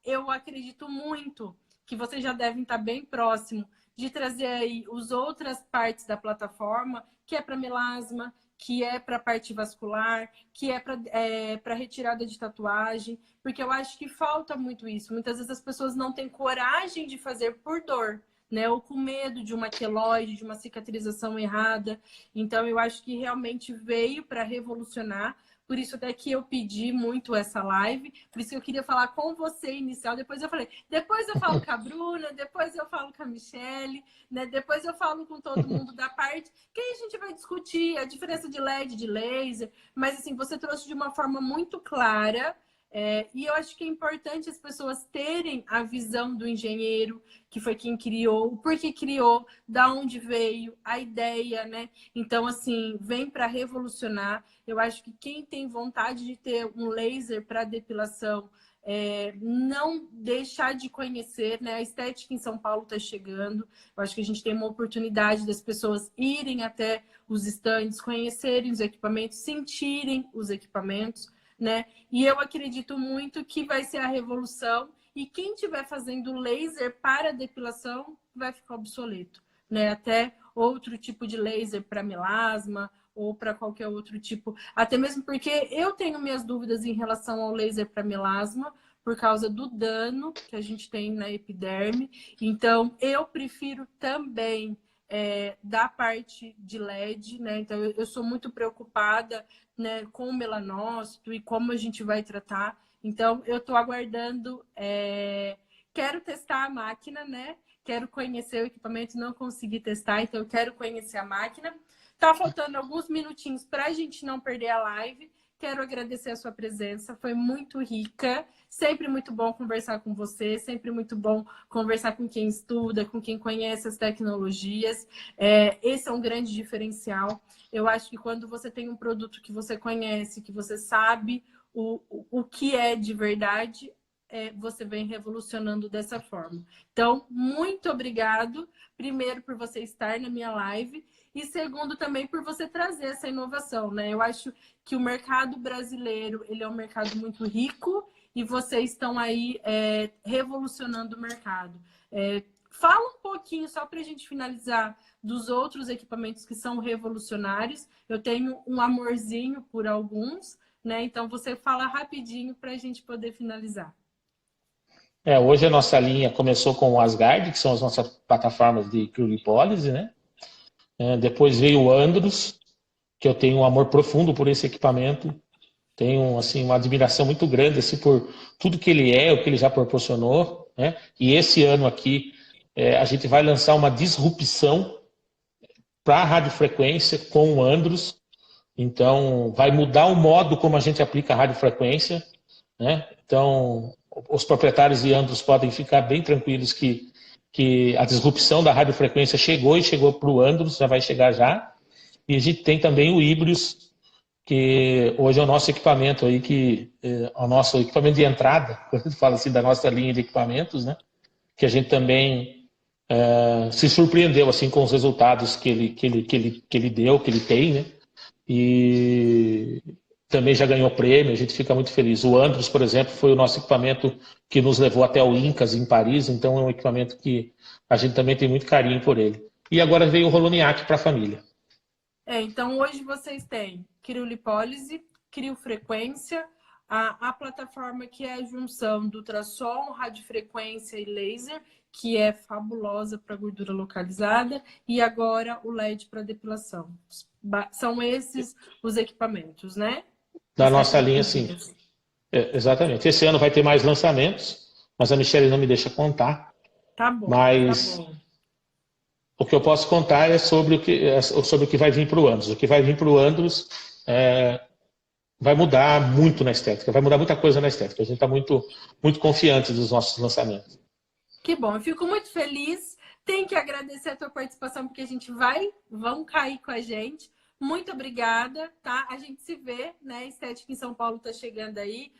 Speaker 1: eu acredito muito que vocês já devem estar bem próximo de trazer aí as outras partes da plataforma, que é para melasma, que é para parte vascular, que é para retirada de tatuagem, porque eu acho que falta muito isso. Muitas vezes as pessoas não têm coragem de fazer por dor, né? Ou com medo de uma queloide, de uma cicatrização errada. Então, eu acho que realmente veio para revolucionar. Por isso até que eu pedi muito essa live, por isso que eu queria falar com você inicial, depois eu falei, depois eu falo com a Bruna, depois eu falo com a Michelle, né? Depois eu falo com todo mundo da parte, que aí a gente vai discutir a diferença de LED, de laser, mas assim, você trouxe de uma forma muito clara, e eu acho que é importante as pessoas terem a visão do engenheiro, que foi quem criou, o porquê criou, da onde veio, a ideia, né? Então, assim, vem para revolucionar. Eu acho que quem tem vontade de ter um laser para depilação, não deixar de conhecer, né? A estética em São Paulo está chegando. Eu acho que a gente tem uma oportunidade das pessoas irem até os estandes, conhecerem os equipamentos, sentirem os equipamentos, né? E eu acredito muito que vai ser a revolução. E quem estiver fazendo laser para depilação vai ficar obsoleto, né? Até outro tipo de laser para melasma ou para qualquer outro tipo. Até mesmo porque eu tenho minhas dúvidas em relação ao laser para melasma, por causa do dano que a gente tem na epiderme. Então, eu prefiro também da parte de LED, né? Então, eu sou muito preocupada, né, com o melanócito e como a gente vai tratar. Então, eu estou aguardando. Quero testar a máquina, né? Quero conhecer o equipamento, não consegui testar, então eu quero conhecer a máquina. Tá faltando alguns minutinhos para a gente não perder a live. Quero agradecer a sua presença, foi muito rica. Sempre muito bom conversar com você, sempre muito bom conversar com quem estuda, com quem conhece as tecnologias. Esse é um grande diferencial. Eu acho que quando você tem um produto que você conhece, que você sabe o que é de verdade, você vem revolucionando dessa forma. Então, muito obrigado, primeiro, por você estar na minha live e segundo, também por você trazer essa inovação, né? Eu acho que o mercado brasileiro, ele é um mercado muito rico e vocês estão aí revolucionando o mercado. Fala um pouquinho, só para a gente finalizar, dos outros equipamentos que são revolucionários. Eu tenho um amorzinho por alguns, né? Então, você fala rapidinho para a gente poder finalizar.
Speaker 2: Hoje a nossa linha começou com o Asgard, que são as nossas plataformas de criolipólise, né? Depois veio o Andros, que eu tenho um amor profundo por esse equipamento. Tenho assim, uma admiração muito grande assim, por tudo que ele é, o que ele já proporcionou, né? E esse ano aqui a gente vai lançar uma disrupção para a radiofrequência com o Andros. Então, vai mudar o modo como a gente aplica a radiofrequência, né? Então, os proprietários de Andros podem ficar bem tranquilos que a disrupção da radiofrequência chegou e chegou para o Andros, já vai chegar já. E a gente tem também o Híbridos, que hoje é o nosso equipamento aí, o nosso equipamento de entrada, quando a gente fala assim da nossa linha de equipamentos, né? Que a gente também se surpreendeu assim com os resultados que ele deu, que ele tem, né? E também já ganhou prêmio, a gente fica muito feliz. O Andros, por exemplo, foi o nosso equipamento que nos levou até o Incas, em Paris, então é um equipamento que a gente também tem muito carinho por ele. E agora veio o Roloniac para a família.
Speaker 1: Então hoje vocês têm criolipólise, criofrequência, a plataforma que é a junção do ultrassom, radiofrequência e laser, que é fabulosa para gordura localizada, e agora o LED para depilação. São esses os equipamentos, né?
Speaker 2: Da nossa linha, sim. Exatamente. Esse ano vai ter mais lançamentos, mas a Michelle não me deixa contar.
Speaker 1: Tá bom,
Speaker 2: Mas
Speaker 1: tá bom.
Speaker 2: o que eu posso contar é sobre o que vai vir para o Andros. O que vai vir para o Andros vai mudar muito na estética, vai mudar muita coisa na estética. A gente está muito, muito confiante dos nossos lançamentos.
Speaker 1: Que bom, eu fico muito feliz. Tenho que agradecer a tua participação, porque a gente vão cair com a gente. Muito obrigada, tá? A gente se vê, né? Estética em São Paulo tá chegando aí.